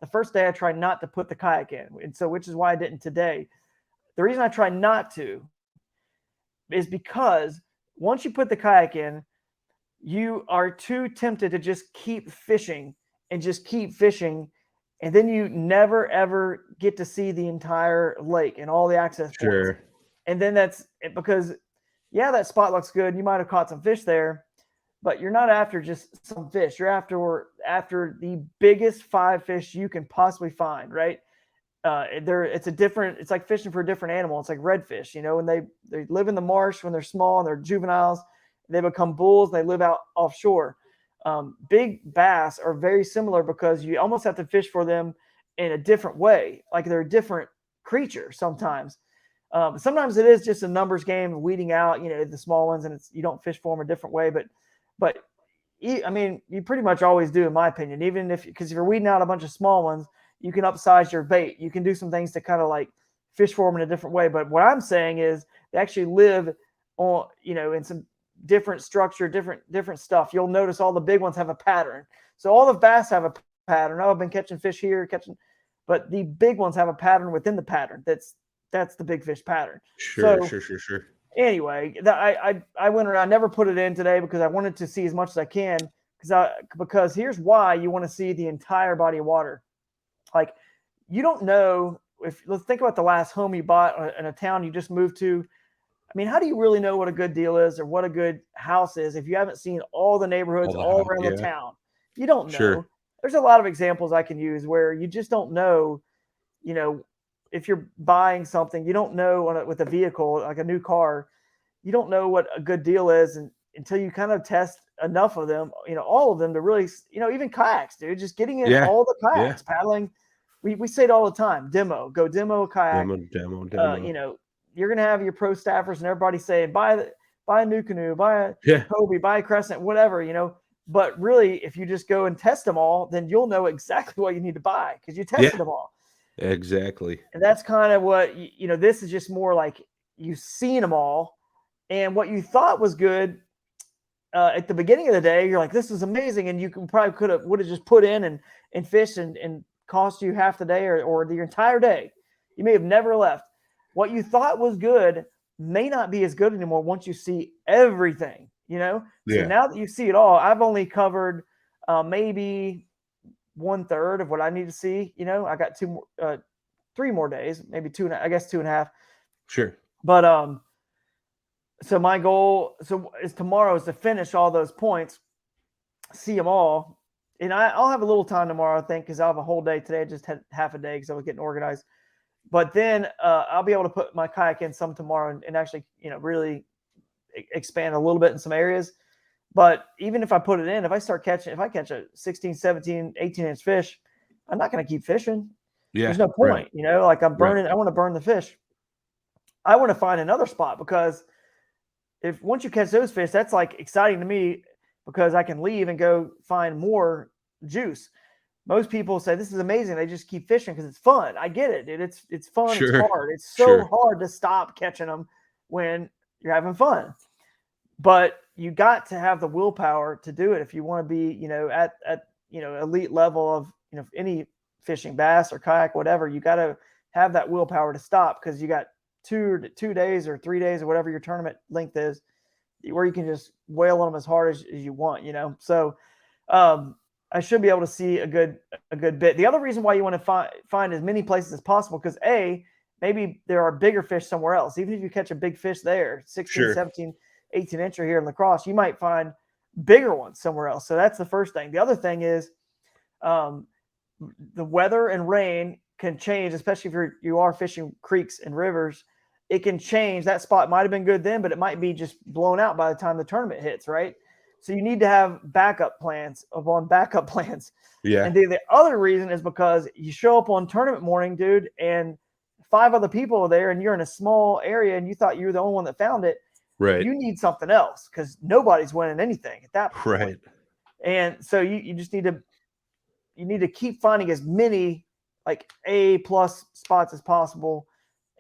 The first day I try not to put the kayak in. And so, which is why I didn't today. The reason I try not to is because once you put the kayak in, you are too tempted to just keep fishing. And then you never, ever get to see the entire lake and all the access points. And then that's because, that spot looks good. You might have caught some fish there, but you're not after just some fish. You're after the biggest 5 fish you can possibly find, right? It's like fishing for a different animal. It's like redfish, when they live in the marsh when they're small and they're juveniles, they become bulls, they live out offshore. Big bass are very similar because you almost have to fish for them in a different way. Like they're a different creature sometimes. Sometimes it is just a numbers game, weeding out, the small ones, and you don't fish for them a different way. But you pretty much always do, in my opinion, because if you're weeding out a bunch of small ones, you can upsize your bait. You can do some things to kind of fish for them in a different way. But what I'm saying is they actually live on, in some different structure, different stuff. You'll notice all the big ones have a pattern. So all the bass have a pattern. I've been catching fish here, but the big ones have a pattern within the pattern. That's the big fish pattern. Sure. Anyway, I went around, I never put it in today because I wanted to see as much as I can because here's why you want to see the entire body of water. Like, you don't know let's think about the last home you bought in a town you just moved to. I mean, how do you really know what a good deal is or what a good house is if you haven't seen all the neighborhoods all around the town? You don't know. There's a lot of examples I can use where you just don't know, if you're buying something, you don't know with a vehicle, like a new car, you don't know what a good deal is until you kind of test enough of them, all of them to really, even kayaks, dude, just getting in all the kayaks, paddling. We say it all the time, go demo a kayak. Demo. You're going to have your pro staffers and everybody saying, buy a new canoe, buy a Hobie, buy a Crescent, whatever, but really, if you just go and test them all, then you'll know exactly what you need to buy because you tested them all. Exactly. And that's kind of what, this is just more like you've seen them all. And what you thought was good at the beginning of the day, you're like, this is amazing. And you would have just put in and fished and cost you half the day or the entire day. You may have never left. What you thought was good may not be as good anymore once you see everything, So now that you see it all, I've only covered maybe 1/3 of what I need to see. I got 3 more days, maybe 2.5. Sure. But so my goal is tomorrow is to finish all those points, see them all. And I'll have a little time tomorrow, I think, because I'll have a whole day today. I just had half a day because I was getting organized. But then I'll be able to put my kayak in some tomorrow and actually, really expand a little bit in some areas. But even if I put it in, if I catch a 16, 17, 18-inch fish, I'm not going to keep fishing. Yeah, there's no point, like I'm burning. I want to burn the fish. I want to find another spot because once you catch those fish, that's like exciting to me because I can leave and go find more juice. Most people say this is amazing. They just keep fishing because it's fun. I get it, dude. It's fun. It's hard. It's so hard to stop catching them when you're having fun. But you got to have the willpower to do it if you want to be, at elite level of any fishing, bass or kayak, whatever. You got to have that willpower to stop because you got 2 days or 3 days or whatever your tournament length is, where you can just wail on them as hard as you want, So I should be able to see a good bit. The other reason why you want to find as many places as possible, because maybe there are bigger fish somewhere else. Even if you catch a big fish there, 16, 17, 18 incher here in La Crosse, you might find bigger ones somewhere else. So that's the first thing. The other thing is the weather and rain can change, especially if you are fishing creeks and rivers. It can change. That spot might have been good then, but it might be just blown out by the time the tournament hits, right? So you need to have backup plans upon backup plans. Yeah. And the other reason is because you show up on tournament morning, dude, and 5 other people are there and you're in a small area and you thought you were the only one that found it. Right. You need something else because nobody's winning anything at that point. Right. And so you just need to keep finding as many like A+ spots as possible.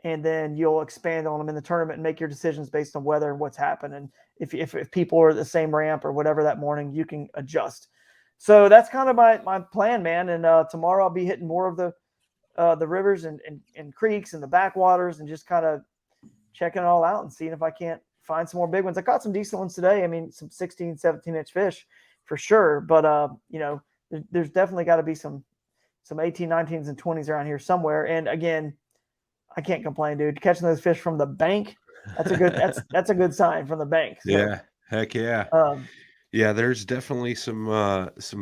And then you'll expand on them in the tournament and make your decisions based on weather and what's happened. And if people are at the same ramp or whatever that morning, you can adjust. So that's kind of my plan, man. And tomorrow I'll be hitting more of the rivers and creeks and the backwaters and just kind of checking it all out and seeing if I can't find some more big ones. I caught some decent ones today. I mean, some 16, 17-inch fish for sure. But, there's definitely got to be some 18, 19s, and 20s around here somewhere. And again, I can't complain, dude. Catching those fish from the bank, that's a good sign from the bank. So, yeah, heck yeah. Yeah, there's definitely some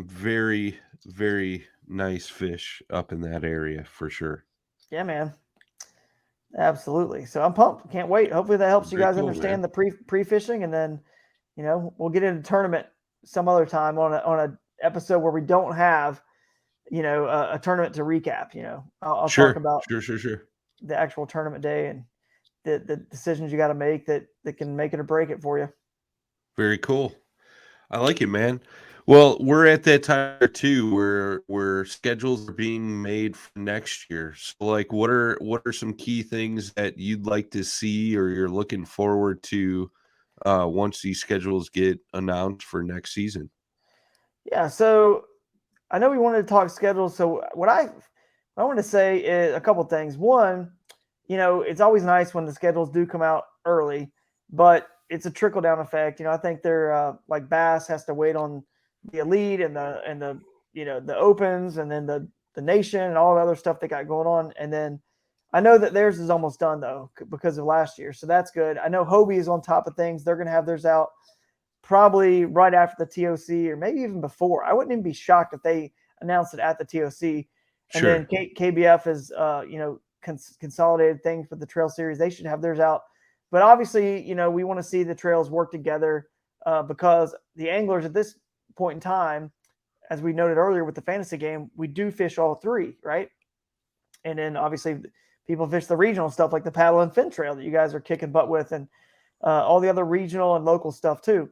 very, very nice fish up in that area for sure. Yeah, man. Absolutely. So I'm pumped. Can't wait. Hopefully that helps you guys understand the pre-fishing, and then we'll get into tournament some other time on a episode where we don't have a tournament to recap. I'll talk about sure the actual tournament day and the decisions you got to make that can make it or break it for you. Very cool. I like it, man. Well, we're at that time too where schedules are being made for next year. So like what are some key things that you'd like to see or you're looking forward to once these schedules get announced for next season? Yeah, so I know we wanted to talk schedules. So what I want to say is a couple of things. One, it's always nice when the schedules do come out early, but it's a trickle down effect. I think they're like Bass has to wait on the elite and the the opens, and then the nation and all the other stuff they got going on. And then I know that theirs is almost done though because of last year, so that's good. I know Hobie is on top of things. They're going to have theirs out probably right after the TOC or maybe even before. I wouldn't even be shocked if they announced it at the TOC. And Sure. then KBF is consolidated thing for the trail series. They should have theirs out. But obviously, we want to see the trails work together because the anglers at this point in time, as we noted earlier with the fantasy game, we do fish all three, right? And then obviously people fish the regional stuff like the paddle and fin trail that you guys are kicking butt with, and all the other regional and local stuff too.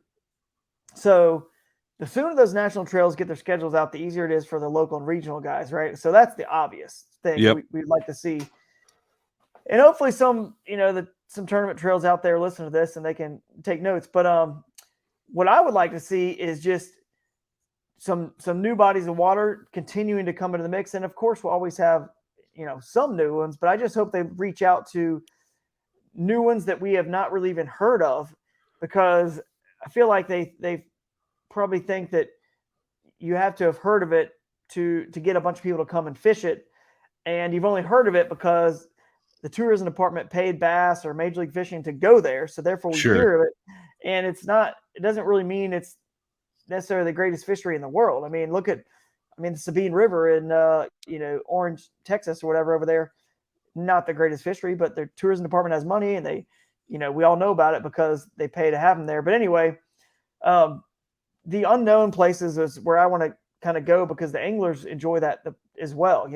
So the sooner those national trails get their schedules out, the easier it is for the local and regional guys, right? So that's the obvious thing we'd like to see. And hopefully some tournament trails out there listen to this and they can take notes. But what I would like to see is just some new bodies of water continuing to come into the mix. And of course, we'll always have, some new ones, but I just hope they reach out to new ones that we have not really even heard of, because I feel like they probably think that you have to have heard of it to get a bunch of people to come and fish it. And you've only heard of it because the tourism department paid Bass or Major League Fishing to go there. So therefore we hear of it. And it doesn't really mean it's necessarily the greatest fishery in the world. I mean, the Sabine River in, Orange, Texas or whatever over there, not the greatest fishery, but their tourism department has money and they, we all know about it because they pay to have them there. But anyway, the unknown places is where I want to kind of go because the anglers enjoy that as well.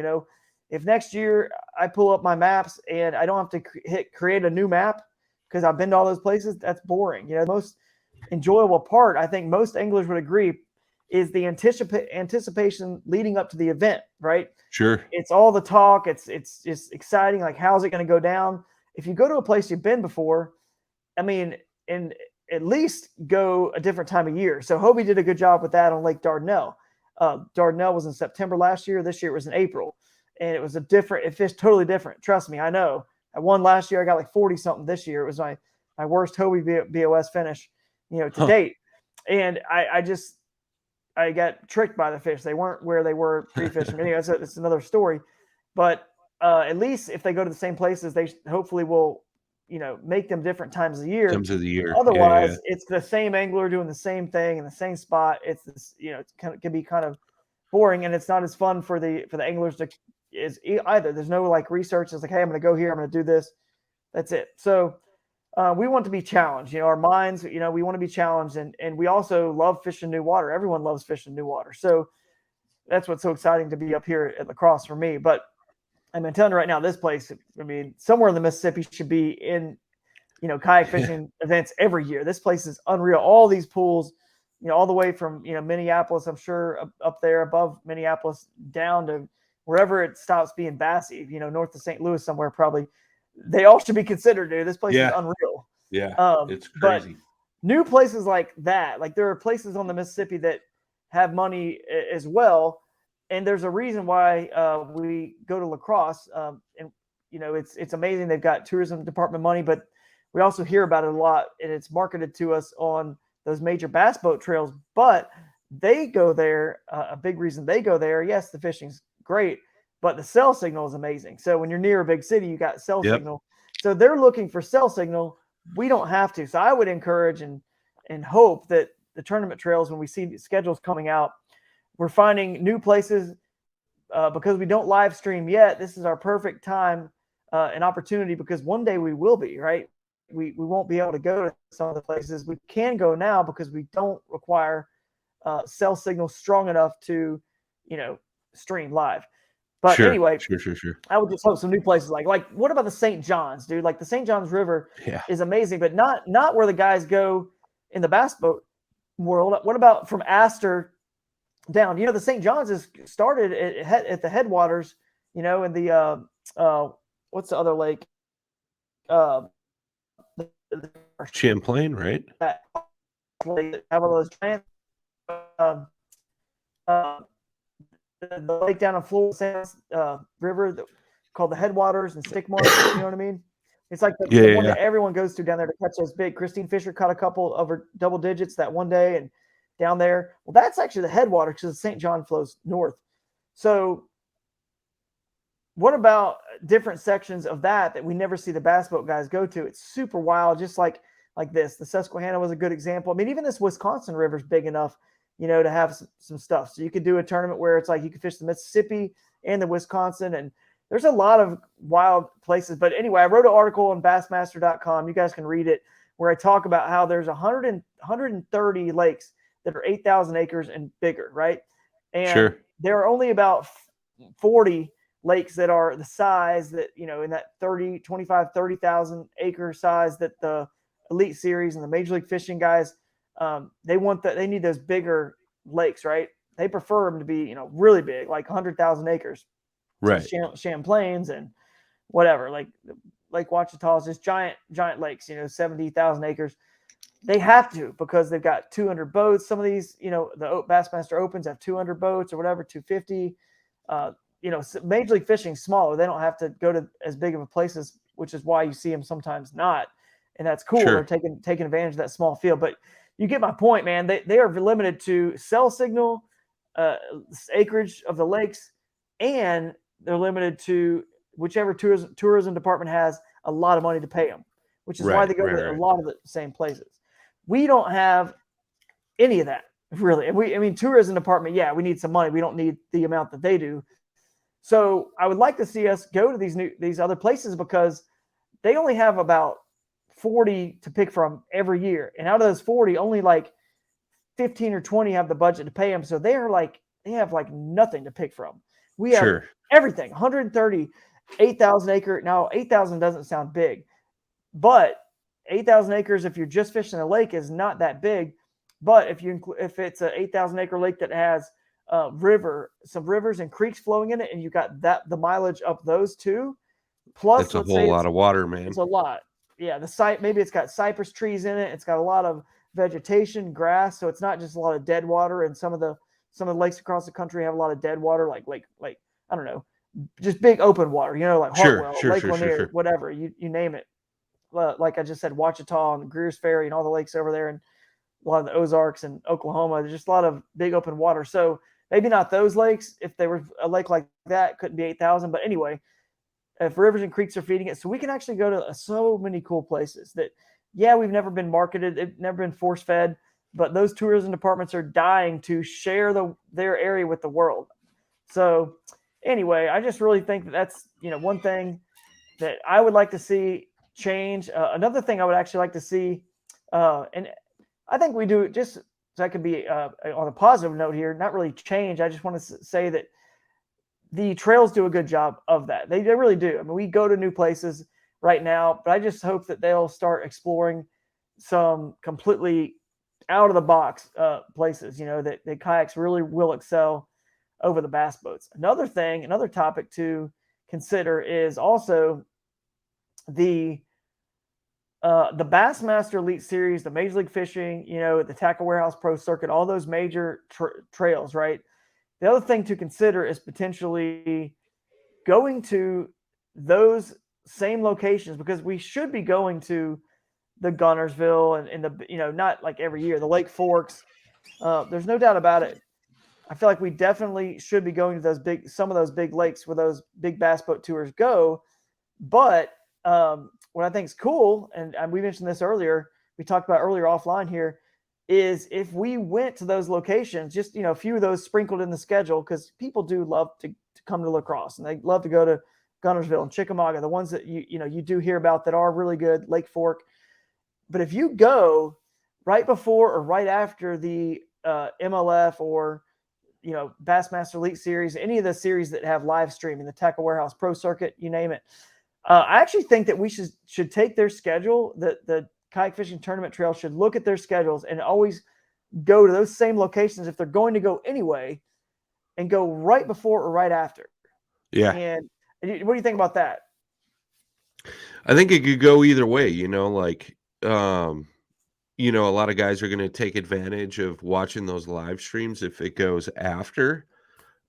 If next year I pull up my maps and I don't have to create a new map because I've been to all those places, that's boring. The most enjoyable part, I think most anglers would agree, is the anticipation leading up to the event, right? Sure. It's all the talk. It's just exciting. Like, how's it going to go down? If you go to a place you've been before, I mean, and at least go a different time of year. So Hobie did a good job with that on Lake Dardanelle. Dardanelle was in September last year. This year it was in April. And it was it fished totally different. Trust me, I know. I won last year. I got like 40 something this year. It was my worst Hobie BOS finish, to date. And I got tricked by the fish. They weren't where they were pre-fishing. Anyway, it's another story. But at least if they go to the same places, they hopefully will, make them different times of the year. Otherwise, it's the same angler doing the same thing in the same spot. It's this, it can be kind of boring, and it's not as fun for the anglers to is either. There's no like research. It's like, hey, I'm going to go here. I'm going to do this. That's it. So we want to be challenged. Our minds, we want to be challenged, and we also love fishing new water. Everyone loves fishing new water. So that's what's so exciting to be up here at La Crosse for me. But I'm telling you right now, this place, somewhere in the Mississippi should be in, kayak fishing events every year. This place is unreal. All these pools, all the way from, Minneapolis, I'm sure up there above Minneapolis down to wherever it stops being Bassin, north of St. Louis somewhere, probably. They all should be considered, dude. This place is unreal. Yeah, it's crazy. But new places like that, like there are places on the Mississippi that have money as well. And there's a reason why we go to La Crosse. And, it's amazing. They've got tourism department money, but we also hear about it a lot. And it's marketed to us on those major bass boat trails. But they go there. A big reason they go there, yes, the fishing's great, but the cell signal is amazing. So when you're near a big city, you got cell signal. So they're looking for cell signal. We don't have to. So I would encourage and hope that the tournament trails, when we see schedules coming out, we're finding new places because we don't live stream yet. This is our perfect time and opportunity, because one day we will be, right? We won't be able to go to some of the places. We can go now because we don't require cell signal strong enough to, stream live. But anyway, sure. I would just hope some new places like what about the St. John's, dude? Like the St. John's River is amazing, but not where the guys go in the bass boat world. What about from Astor down? The St. John's is started at the headwaters, in the what's the other lake? Champlain, right? Have all those giant the lake down in Florida River called the Headwaters and Stickmark. You know what I mean? It's like the one that everyone goes to down there to catch those big. Christine Fisher caught a couple over double digits that one day, and down there. Well, that's actually the headwater because the St. John flows north. So what about different sections of that we never see the bass boat guys go to? It's super wild, just like this. The Susquehanna was a good example. I mean, even this Wisconsin river is big enough, to have some stuff. So you could do a tournament where it's like you could fish the Mississippi and the Wisconsin, and there's a lot of wild places. But anyway, I wrote an article on bassmaster.com. You guys can read it, where I talk about how there's 130 lakes that are 8,000 acres and bigger, right? And there are only about 40 lakes that are the size that, in that 30,000 acre size that the Elite Series and the Major League Fishing guys, they need those bigger lakes, right? They prefer them to be, really big, like 100,000 acres. Right. Champlain's and whatever, like Lake Ouachita's, just giant lakes, 70,000 acres. They have to, because they've got 200 boats. Some of these, the Bassmaster Opens have 200 boats or whatever, 250. Major League Fishing smaller. They don't have to go to as big of a places, which is why you see them sometimes not. And that's cool. Sure. They're taking advantage of that small field. But you get my point, man. They are limited to cell signal, acreage of the lakes, and they're limited to whichever tourism department has a lot of money to pay them, which is why they go to a lot of the same places. We don't have any of that, really. Tourism department, yeah, we need some money. We don't need the amount that they do. So I would like to see us go to these other places, because they only have about 40 to pick from every year. And out of those 40, only like 15 or 20 have the budget to pay them. So they have like nothing to pick from. We have everything, 130, 8,000 acre. Now, 8,000 doesn't sound big, but 8,000 acres, if you're just fishing a lake, is not that big. But if it's an 8,000 acre lake that has some rivers and creeks flowing in it, and you got the mileage of those two, plus it's a whole lot of water, man. It's a lot. Yeah, maybe it's got cypress trees in it. It's got a lot of vegetation, grass, so it's not just a lot of dead water. And some of the lakes across the country have a lot of dead water, like I don't know, just big open water, like Hartwell, Lake Lanier, whatever, you name it. Like I just said, Ouachita and Greer's Ferry and all the lakes over there, and a lot of the Ozarks and Oklahoma. There's just a lot of big open water. So maybe not those lakes. If they were a lake like that, couldn't be 8,000. But anyway, if rivers and creeks are feeding it, so we can actually go to so many cool places that, yeah, we've never been marketed. It's never been force fed, but those tourism departments are dying to share their area with the world. So anyway, I just really think that's, one thing that I would like to see change. Another thing I would actually like to see, and I think we do, just so I could be on a positive note here, not really change. I just want to say that the trails do a good job of that. They really do. I mean, we go to new places right now, but I just hope that they'll start exploring some completely out of the box places, that kayaks really will excel over the bass boats. Another topic to consider is also the Bassmaster Elite Series, the Major League Fishing, the Tackle Warehouse Pro Circuit, all those major trails, right? The other thing to consider is potentially going to those same locations, because we should be going to the Gunnersville and the, not like every year, the Lake Forks. There's no doubt about it. I feel like we definitely should be going to some of those big lakes where those big bass boat tours go. But what I think is cool, and we mentioned this earlier, we talked about earlier offline here, is if we went to those locations, just, a few of those sprinkled in the schedule, because people do love to come to La Crosse, and they love to go to Gunnersville and Chickamauga, the ones that you do hear about that are really good, Lake Fork. But if you go right before or right after the MLF or, Bassmaster Elite Series, any of the series that have live streaming, the Tackle Warehouse Pro Circuit, you name it, I actually think that we should take their schedule, the Kayak Fishing Tournament Trail should look at their schedules and always go to those same locations if they're going to go anyway, and go right before or right after. Yeah. And what do you think about that? I think it could go either way, a lot of guys are going to take advantage of watching those live streams if it goes after.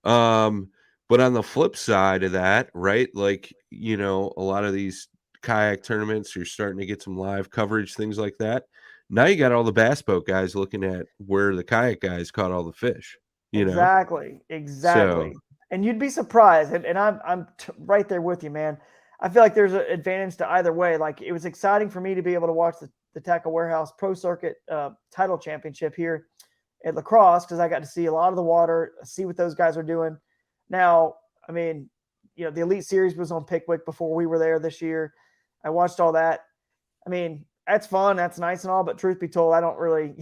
But on the flip side of that, right, a lot of these kayak tournaments, you're starting to get some live coverage, things like that. now you got all the bass boat guys looking at where the kayak guys caught all the fish, you know? Exactly. So, And you'd be surprised, and I'm right there with you, man. I feel like there's an advantage to either way. Like, it was exciting for me to be able to watch the Tackle Warehouse Pro Circuit title championship here at La Crosse, because I got to see a lot of the water, see what those guys are doing. Now, I mean, the Elite Series was on Pickwick before we were there this year. I watched all that. I mean, that's fun, that's nice and all, but truth be told, I don't really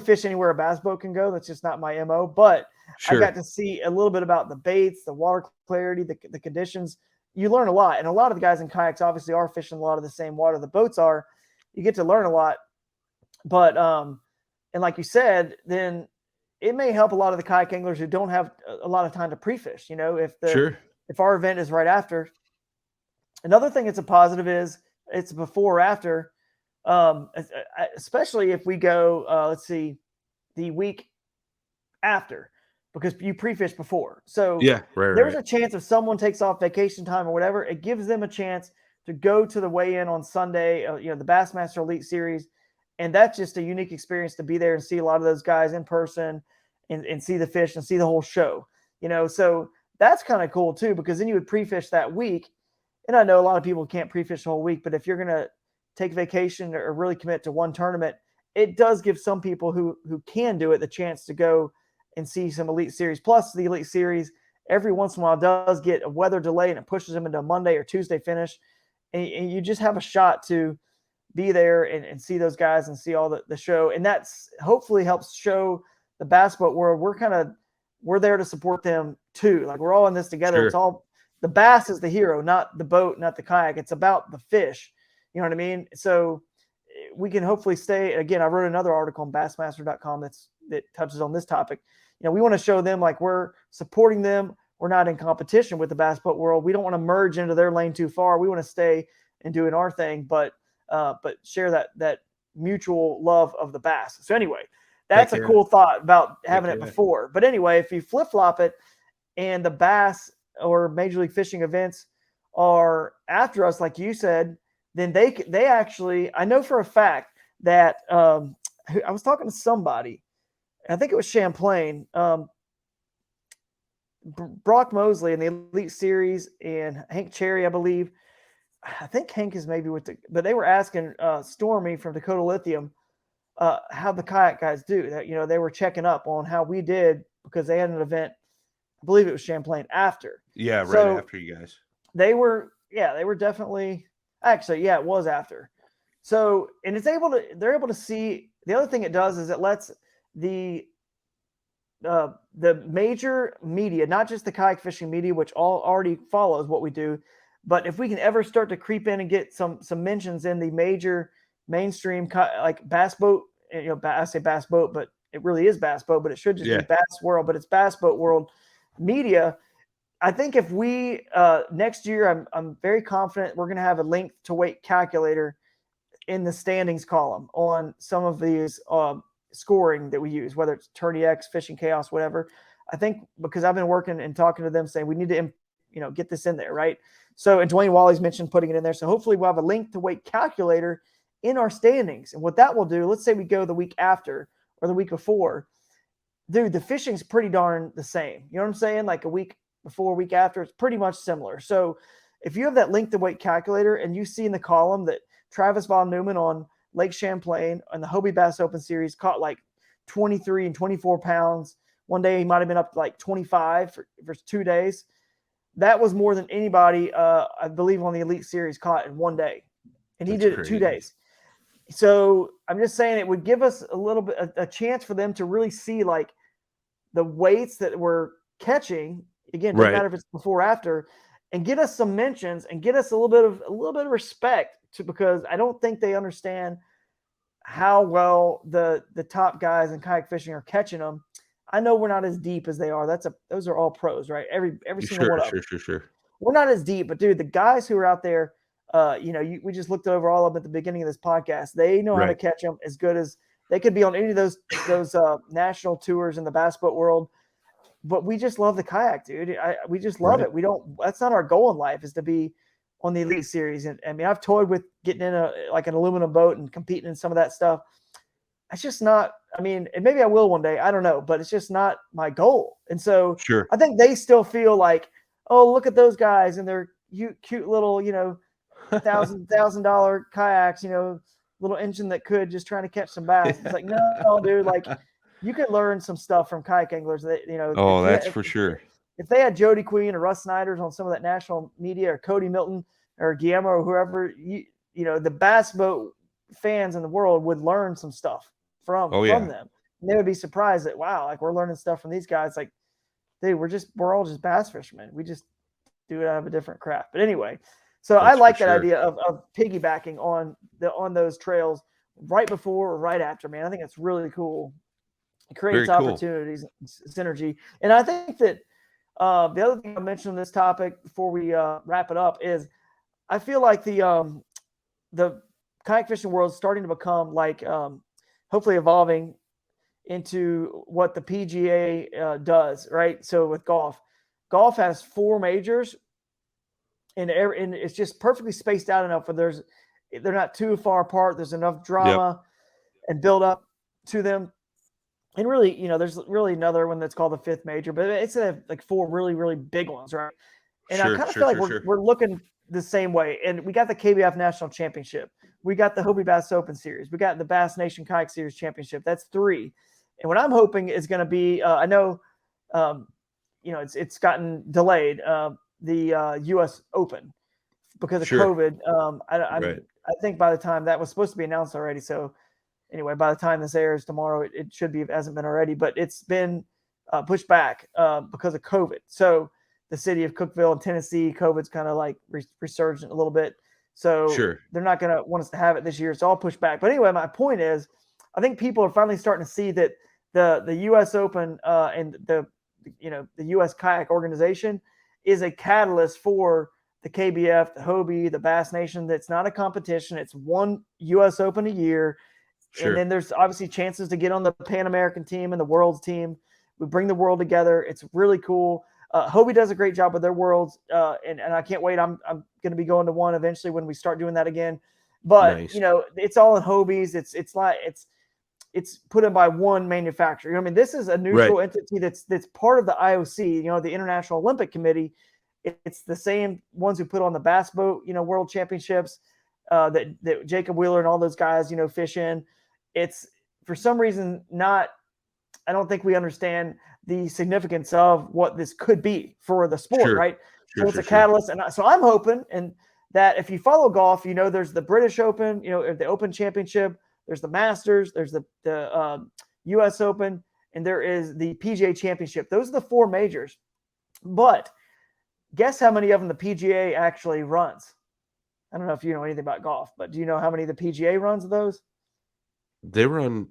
fish anywhere a bass boat can go. That's just not my MO. But I sure. got to see a little bit about the baits, the water clarity, the conditions. You learn a lot. And a lot of the guys in kayaks obviously are fishing a lot of the same water the boats are. You get to learn a lot. But and like you said, then it may help a lot of the kayak anglers who don't have a lot of time to pre-fish. Sure. If our event is right after. Another thing that's a positive is it's before or after. Especially if we go, let's see, the week after, because you pre-fish before. So Yeah, there's right. a chance if someone takes off vacation time or whatever, it gives them a chance to go to the weigh-in on Sunday, the Bassmaster Elite Series. And that's just a unique experience to be there and see a lot of those guys in person and see the fish and see the whole show, so that's kind of cool too, because then you would pre-fish that week. And I know a lot of people can't pre-fish the whole week, but if you're going to take vacation or really commit to one tournament, it does give some people who can do it the chance to go and see some Elite Series. Plus, the Elite Series every once in a while does get a weather delay, and it pushes them into a Monday or Tuesday finish. And you just have a shot to be there and see those guys and see all the show. And that's hopefully helps show the bass boat world we're there to support them too. Like, we're all in this together. Sure. It's all, the bass is the hero, not the boat, not the kayak. It's about the fish. You know what I mean? So we can hopefully stay. Again, I wrote another article on bassmaster.com that touches on this topic. We want to show them like we're supporting them. We're not in competition with the bass boat world. We don't want to merge into their lane too far. We want to stay and doing our thing, but share that mutual love of the bass. So anyway, that's a cool thought about having it before. But anyway, if you flip flop it and the bass or Major League Fishing events are after us, like you said, then they actually, I know for a fact that I was talking to somebody, I think it was Champlain, Brock Mosley in the Elite Series and Hank Cherry, I believe. I think Hank is maybe but they were asking Stormy from Dakota Lithium how the kayak guys do that. They were checking up on how we did because they had an event, I believe it was Champlain after. Yeah, right after you guys. They were definitely, actually, yeah, it was after. So, and they're able to see. The other thing it does is it lets the major media, not just the kayak fishing media, which all already follows what we do, but if we can ever start to creep in and get some mentions in the major mainstream like bass boat, I say bass boat, but it really is bass boat, but it should just be bass world, but it's bass boat world media. I think if we next year, I'm very confident we're going to have a length to weight calculator in the standings column on some of these scoring that we use, whether it's Tourney X, Fishing Chaos, whatever. I think because I've been working and talking to them saying we need to, get this in there, right? So, and Dwayne Wally's mentioned putting it in there. So hopefully we'll have a length to weight calculator in our standings. And what that will do, let's say we go the week after or the week before, dude, the fishing's pretty darn the same. You know what I'm saying? Like a week before, week after, it's pretty much similar. So if you have that length to weight calculator and you see in the column that Travis Von Neumann on Lake Champlain and the Hobie Bass Open Series caught like 23 and 24 pounds. One day he might have been up to like 25 for 2 days. That was more than anybody, I believe, on the Elite Series caught in one day. And he did it 2 days. So I'm just saying it would give us a little bit a chance for them to really see like the weights that we're catching. Again, it doesn't matter if it's before or after, and get us some mentions and get us a little bit of respect because I don't think they understand how well the top guys in kayak fishing are catching them. I know we're not as deep as they are. Those are all pros, right? Every single one of them. Sure. We're not as deep, but dude, the guys who are out there, we just looked over all of them at the beginning of this podcast. They know how to catch them as good as they could be on any of those national tours in the bass boat world. But we just love the kayak, dude. We just love it. That's not our goal in life, is to be on the Elite Series. And I mean, I've toyed with getting in an aluminum boat and competing in some of that stuff. it's just not. I mean, and maybe I will one day. I don't know, but it's just not my goal. And so Sure. I think they still feel like, oh, look at those guys and their cute little, $1,000 kayaks, little engine that could just trying to catch some bass. It's like, no, dude, like you can learn some stuff from kayak anglers that, Oh, that's for sure. if they had Jody Queen or Russ Snyder's on some of that national media, or Cody Milton or Guillermo or whoever, the bass boat fans in the world would learn some stuff from them. And they would be surprised that, wow, like we're learning stuff from these guys. Like, dude, we're all just bass fishermen. We just do it out of a different craft. But anyway, so I like that idea of piggybacking on those trails right before or right after, man. I think it's really cool. It creates opportunities, synergy. And I think that the other thing I mentioned on this topic before we wrap it up is I feel like the kayak fishing world is starting to become like hopefully evolving into what the PGA does, right? So with golf has 4 majors, and it's just perfectly spaced out enough where they're not too far apart. There's enough drama and build up to them. And really, there's really another one that's called the 5th major, but it's like 4 really, really big ones, right? And I kind of feel like we're looking the same way. And we got the KBF National Championship. We got the Hobie Bass Open Series. We got the Bass Nation Kayak Series Championship. That's 3. And what I'm hoping is going to be, I know, it's gotten delayed, the U.S. Open because of COVID. I think by the time that was supposed to be announced already. So anyway, by the time this airs tomorrow, it should be, if it hasn't been already, but it's been pushed back because of COVID. So the city of Cookeville in Tennessee, COVID's kind of like resurgent a little bit. So they're not going to want us to have it this year. It's all pushed back. But anyway, my point is, I think people are finally starting to see that the U.S. Open and the U.S. Kayak organization is a catalyst for the KBF, the Hobie, the Bass Nation. That's not a competition. It's one U.S. Open a year. And then there's obviously chances to get on the Pan American team and the Worlds team. We bring the world together. It's really cool. Hobie does a great job with their Worlds, and I can't wait. I'm going to be going to one eventually when we start doing that again. But it's all in Hobies. It's put in by one manufacturer. I mean, this is a neutral entity that's part of the IOC, the International Olympic Committee. It's the same ones who put on the bass boat, World Championships that Jacob Wheeler and all those guys, fish in. It's for some reason not. I don't think we understand the significance of what this could be for the sport, right? So it's a catalyst, and so I'm hoping, and that if you follow golf, there's the British Open, the Open Championship. There's the Masters, there's the U.S. Open, and there is the PGA Championship. Those are the 4 majors. But guess how many of them the PGA actually runs? I don't know if you know anything about golf, but do you know how many the PGA runs of those? They run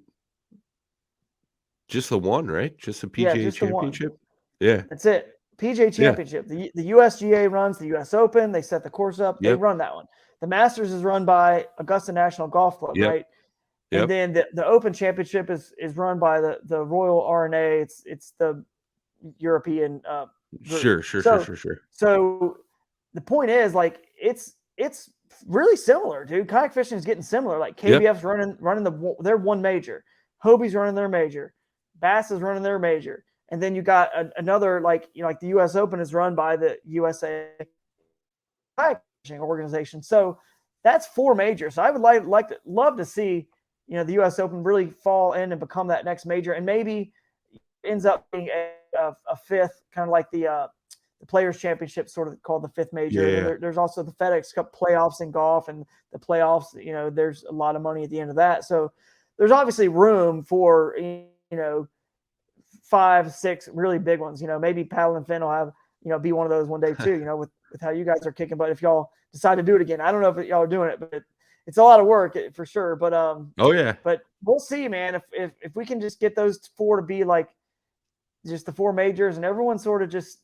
just the one, right? Just the PGA Championship? Yeah. That's it. PGA Championship. Yeah. The USGA runs the U.S. Open. They set the course up. They run that one. The Masters is run by Augusta National Golf Club, right? And then the Open Championship is run by the Royal RNA. It's the European group. Sure. So the point is, like, it's really similar, dude. Kayak fishing is getting similar. Like KBF's running their one major, Hobie's running their major, Bass is running their major, and then you got another like the U.S. Open is run by the USA Kayak Fishing Organization. So that's 4 majors. So I would love to see the U.S. Open really fall in and become that next major, and maybe ends up being a 5th, kind of like the Players Championship, sort of called the 5th major. Yeah. There's also the FedEx Cup playoffs in golf, and the playoffs. There's a lot of money at the end of that. So there's obviously room for 5, 6 really big ones. Maybe Paddle and Fin will have be one of those one day too. With how you guys are kicking. But if y'all decide to do it again, I don't know if y'all are doing it, but it's a lot of work for sure. But but we'll see, man. If we can just get those 4 to be like just the 4 majors, and everyone sort of just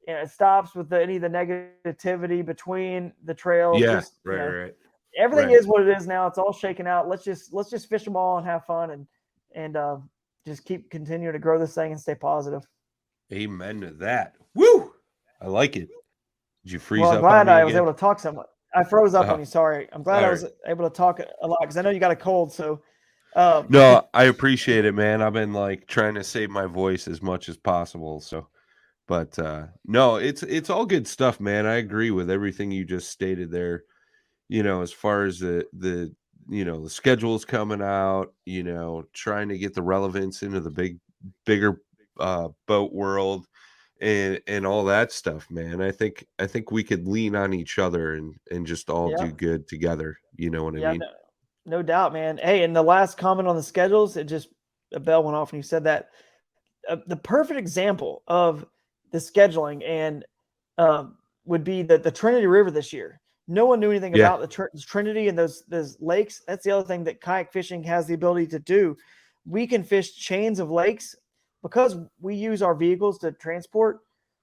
it stops with any of the negativity between the trails. Yeah, right. Everything is what it is now. It's all shaken out. Let's just fish them all and have fun and just keep continuing to grow this thing and stay positive. Amen to that. Woo! I like it. Did you freeze up? I'm glad I was able to talk somewhat. I froze up on you. Sorry. I'm glad I was able to talk a lot because I know you got a cold. So Um, No, I appreciate it, man. I've been like trying to save my voice as much as possible. So, but no, it's all good stuff, man. I agree with everything you just stated there. As far as the the schedules coming out, trying to get the relevance into the bigger boat world and all that stuff, man. I think we could lean on each other and just all yeah, do good together. You know what I yeah, mean? no doubt, man. Hey, and the last comment on the schedules, it just a bell went off when you said that. The perfect example of the scheduling and would be the Trinity River this year. No one knew anything Yeah, about the Trinity and those lakes. That's the other thing that kayak fishing has the ability to do. We can fish chains of lakes because we use our vehicles to transport.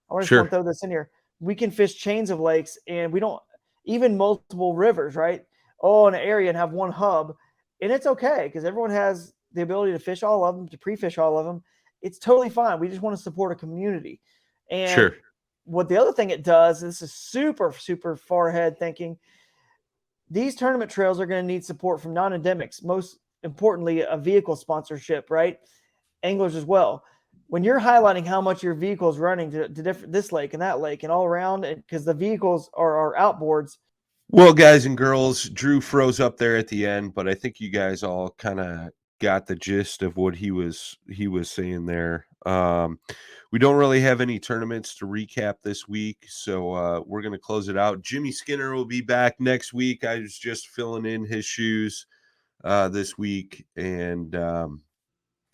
I just want sure, to throw this in here. We can fish chains of lakes, and we don't even multiple rivers, right? All in an area and have one hub, and it's okay because everyone has the ability to fish all of them, to pre-fish all of them. It's totally fine. We just want to support a community. And sure. what the other thing it does, this is super, super far ahead thinking, these tournament trails are going to need support from non-endemics, most importantly, a vehicle sponsorship, right? Anglers as well. When you're highlighting how much your vehicle is running to this lake and that lake and all around, because the vehicles are outboards. Well, guys and girls, Drew froze up there at the end, but I think you guys all kind of got the gist of what he was saying there. We don't really have any tournaments to recap this week, so we're going to close it out. Jimmy Skinner will be back next week. I was just filling in his shoes this week, and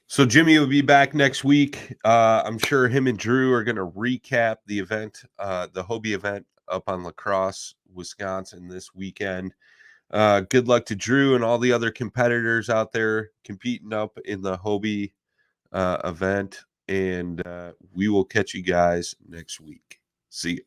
so Jimmy will be back next week. I'm sure him and Drew are going to recap the event, the Hobie event up on La Crosse, Wisconsin this weekend. Good luck to Drew and all the other competitors out there competing up in the Hobie event. And we will catch you guys next week. See you.